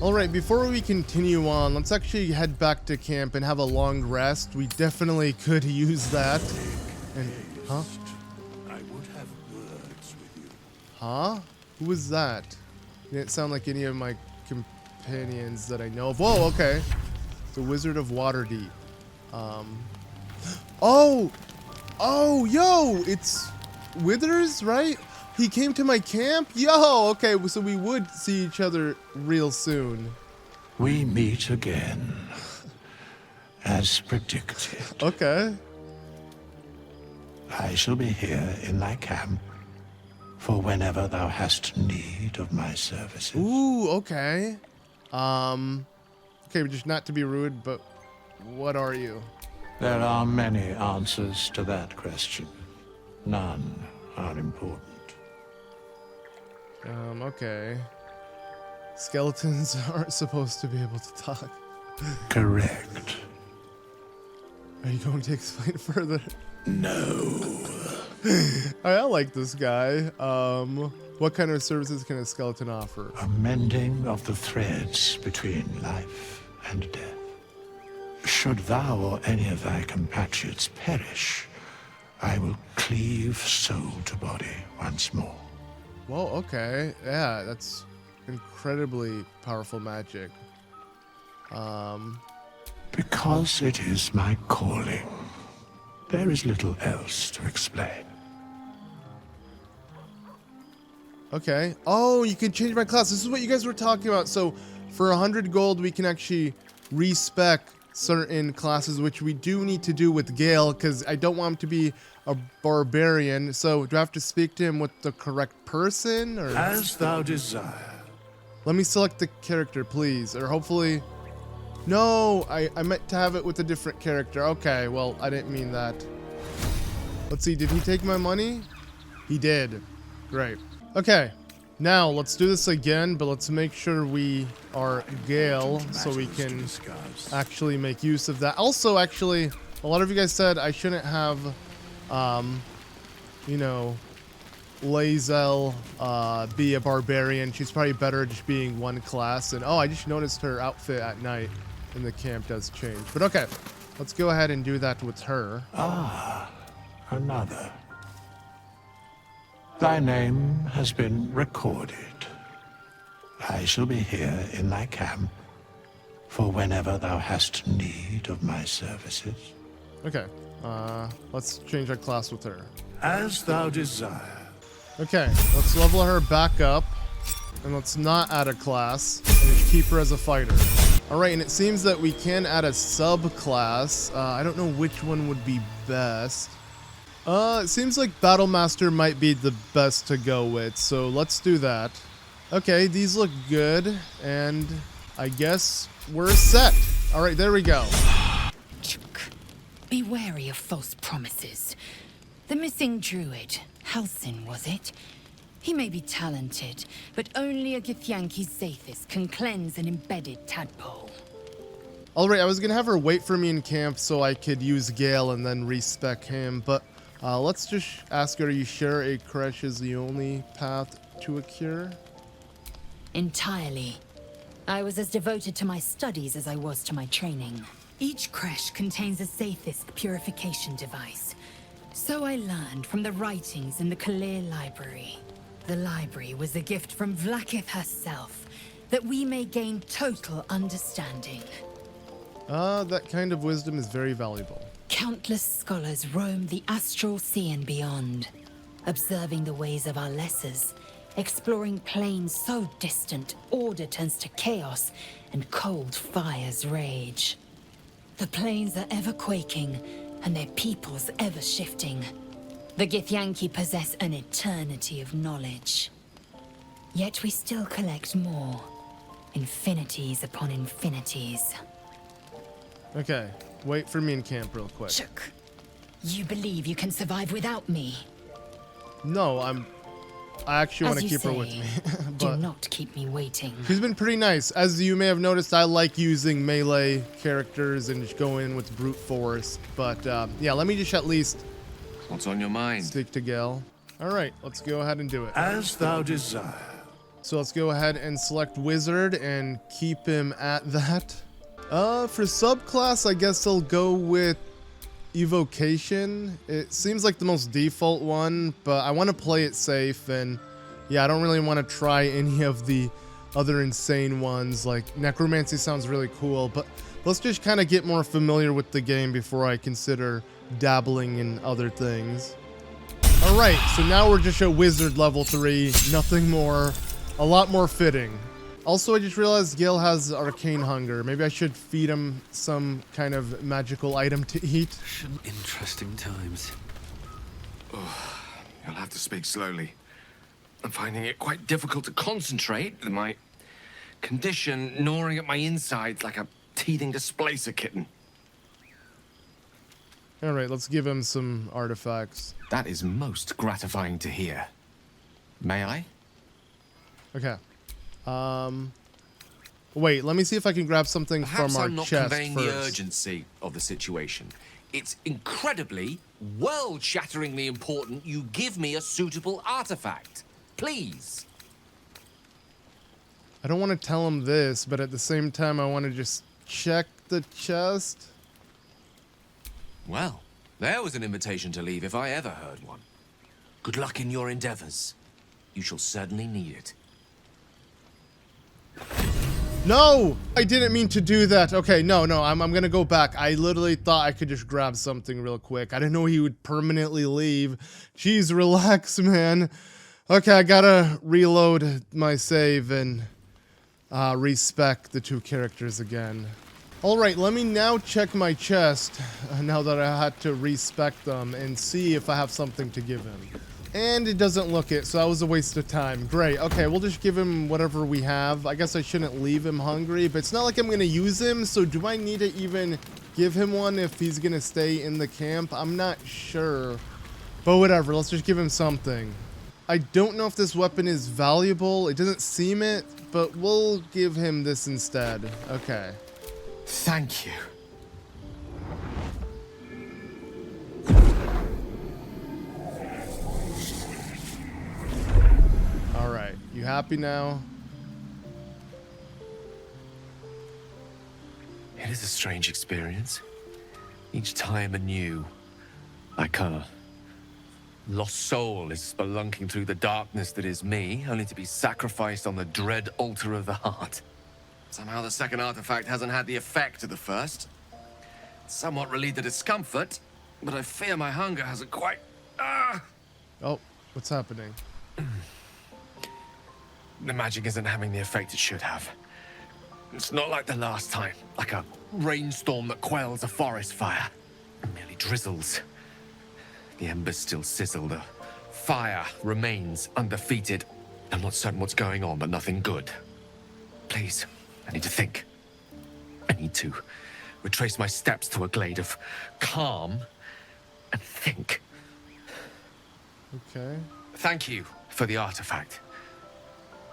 Alright, before we continue on, let's actually head back to camp and have a long rest. We definitely could use that. And, huh? I would have words with you. Huh? Who was that? Didn't sound like any of my companions that I know of. Whoa, okay. The Wizard of Waterdeep. Oh! Oh, yo! It's Withers, right? He came to my camp? Yo! Okay, so we would see each other real soon. We meet again, as predicted. Okay. I shall be here in thy camp for whenever thou hast need of my services. Ooh, okay. Okay, just not to be rude, but what are you? There are many answers to that question. None are important. Okay. Skeletons aren't supposed to be able to talk. Correct. Are you going to explain further? No. I like this guy. What kind of services can a skeleton offer? A mending of the threads between life and death. Should thou or any of thy compatriots perish, I will cleave soul to body once more. Whoa, okay. Yeah, that's incredibly powerful magic. Because it is my calling, there is little else to explain. Okay. Oh, you can change my class. This is what you guys were talking about. So for 100 gold, we can actually respec certain classes, which we do need to do with Gale, because I don't want him to be a barbarian. So do I have to speak to him with the correct person? Or As thou desire. let me select the character, please. Or hopefully... No, I meant to have it with a different character. Okay, well, I didn't mean that. Let's see, did he take my money? He did. Great. Okay, now let's do this again, but let's make sure we are Gale so we can actually make use of that. Also, actually, a lot of you guys said I shouldn't have, you know, Lae'zel be a barbarian. She's probably better just being one class. And oh, I just noticed her outfit at night in the camp does change. But okay, let's go ahead and do that with her. Ah, another. Thy name has been recorded. I shall be here in thy camp for whenever thou hast need of my services. Okay, let's change our class with her. As thou desire. Okay, let's level her back up. And let's not add a class. And just keep her as a fighter. Alright, and it seems that we can add a subclass. I don't know which one would be best. It seems like Battlemaster might be the best to go with, so let's do that. Okay, these look good, and I guess we're set. Alright, there we go. Be wary of false promises. The missing druid, Halsin, was it? He may be talented, but only a Githyanki Zathis can cleanse an embedded tadpole. Alright, I was gonna have her wait for me in camp so I could use Gale and then respec him, but let's just ask her, are you sure a creche is the only path to a cure? Entirely. I was as devoted to my studies as I was to my training. Each creche contains a Zathis purification device. So I learned from the writings in the Kalir Library. The library was a gift from Vlaakith herself, that we may gain total understanding. That kind of wisdom is very valuable. Countless scholars roam the astral sea and beyond, observing the ways of our lessers, exploring planes so distant, order turns to chaos, and cold fires rage. The planes are ever quaking, and their peoples ever shifting. The Githyanki possess an eternity of knowledge. Yet we still collect more. Infinities upon infinities. Okay, wait for me in camp real quick. Shook. You believe you can survive without me? No, I actually want to keep her with me. Do not keep me waiting. She's been pretty nice. As you may have noticed, I like using melee characters and just go in with brute force. But yeah, let me just at least... What's on your mind? Stick to Gale. Alright, let's go ahead and do it. As thou desire. So let's go ahead and select Wizard and keep him at that. For subclass, I guess I'll go with Evocation. It seems like the most default one, but I want to play it safe, and yeah, I don't really want to try any of the other insane ones. Like Necromancy sounds really cool, but let's just kind of get more familiar with the game before I consider dabbling in other things. Alright, so now we're just at Wizard level 3, nothing more, a lot more fitting. Also, I just realized Gale has arcane hunger. Maybe I should feed him some kind of magical item to eat. Some interesting times. Oh, you'll have to speak slowly. I'm finding it quite difficult to concentrate with my condition gnawing at my insides like a teething displacer kitten. Alright, let's give him some artifacts. That is most gratifying to hear. May I? Okay. Wait, let me see if I can grab something Perhaps from our I'm not chest conveying first. the urgency of the situation. It's incredibly, world-shatteringly important you give me a suitable artifact. Please. I don't want to tell him this, but at the same time, I want to just check the chest. Well, there was an invitation to leave if I ever heard one. Good luck in your endeavors. You shall certainly need it. No! I didn't mean to do that. Okay, no, I'm gonna go back. I literally thought I could just grab something real quick. I didn't know he would permanently leave. Jeez, relax, man. Okay, I gotta reload my save and respec the two characters again. Alright, let me now check my chest, now that I had to respec them, and see if I have something to give him. And it doesn't look it, so that was a waste of time. Great, okay, we'll just give him whatever we have. I guess I shouldn't leave him hungry, but it's not like I'm gonna use him, so do I need to even give him one if he's gonna stay in the camp? I'm not sure. But whatever, let's just give him something. I don't know if this weapon is valuable. It doesn't seem it, but we'll give him this instead. Okay. Thank you. Alright, you happy now? It is a strange experience. Each time anew. Like a lost soul is spelunking through the darkness that is me, only to be sacrificed on the dread altar of the heart. Somehow the second artifact hasn't had the effect of the first. It's somewhat relieved the discomfort, but I fear my hunger hasn't quite... Oh, what's happening? The magic isn't having the effect it should have. It's not like the last time, like a rainstorm that quells a forest fire. It merely drizzles. The embers still sizzle, the fire remains undefeated. I'm not certain what's going on, but nothing good. Please, I need to think. I need to retrace my steps to a glade of calm and think. Okay. Thank you for the artifact.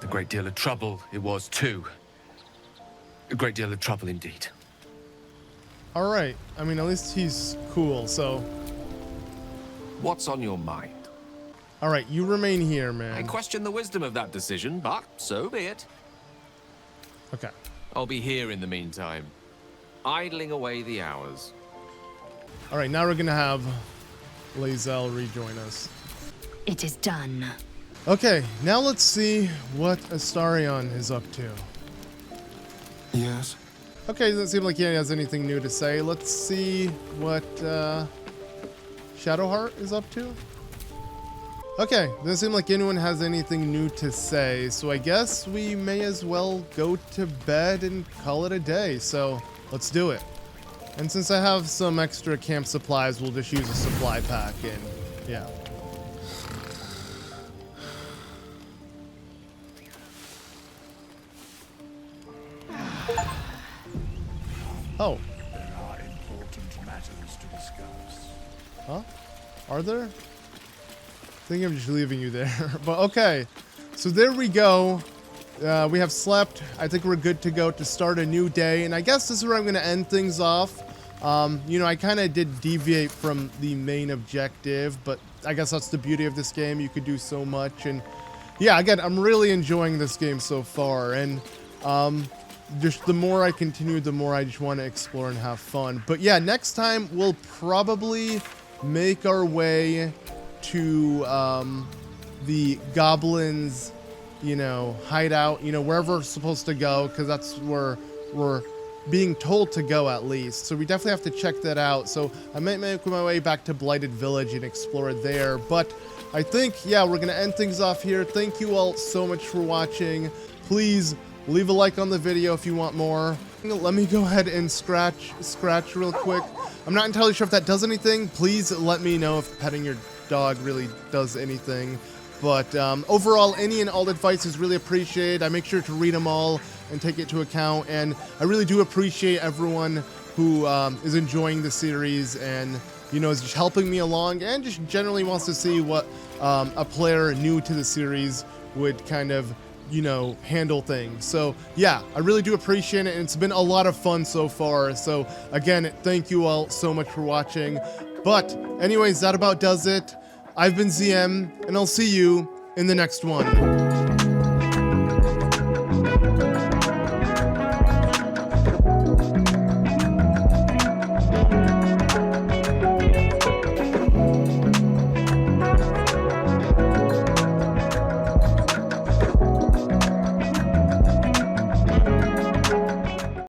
A great deal of trouble it was too. A great deal of trouble indeed. All right. I mean, at least he's cool, so. What's on your mind? All right, you remain here, man. I question the wisdom of that decision, but so be it. Okay. I'll be here in the meantime, idling away the hours. All right, now we're gonna have Lae'zel rejoin us. It is done. Okay, now let's see what Astarion is up to. Yes? Okay, doesn't seem like he has anything new to say. Let's see what Shadowheart is up to. Okay, doesn't seem like anyone has anything new to say, so I guess we may as well go to bed and call it a day, so let's do it. And since I have some extra camp supplies, we'll just use a supply pack and yeah. Oh. There are important matters to discuss. Huh? Are there? I think I'm just leaving you there. But okay. So there we go. We have slept. I think we're good to go to start a new day. And I guess this is where I'm going to end things off. You know, I kind of did deviate from the main objective, but I guess that's the beauty of this game. You could do so much. And yeah, again, I'm really enjoying this game so far. And just the more I continue, the more I just want to explore and have fun. But yeah, next time we'll probably make our way to the goblins, you know, hideout, you know, wherever we're supposed to go, because that's where we're being told to go at least. So we definitely have to check that out. So I might make my way back to Blighted Village and explore it there. But I think, yeah, we're going to end things off here. Thank you all so much for watching. Please leave a like on the video if you want more. Let me go ahead and scratch real quick. I'm not entirely sure if that does anything. Please let me know if petting your dog really does anything. But overall, any and all advice is really appreciated. I make sure to read them all and take it into account. And I really do appreciate everyone who is enjoying the series and, you know, is just helping me along and just generally wants to see what a player new to the series would kind of, you know, handle things. So yeah, I really do appreciate it, and it's been a lot of fun so far. So again, thank you all so much for watching. But anyways, that about does it. I've been ZM, and I'll see you in the next one.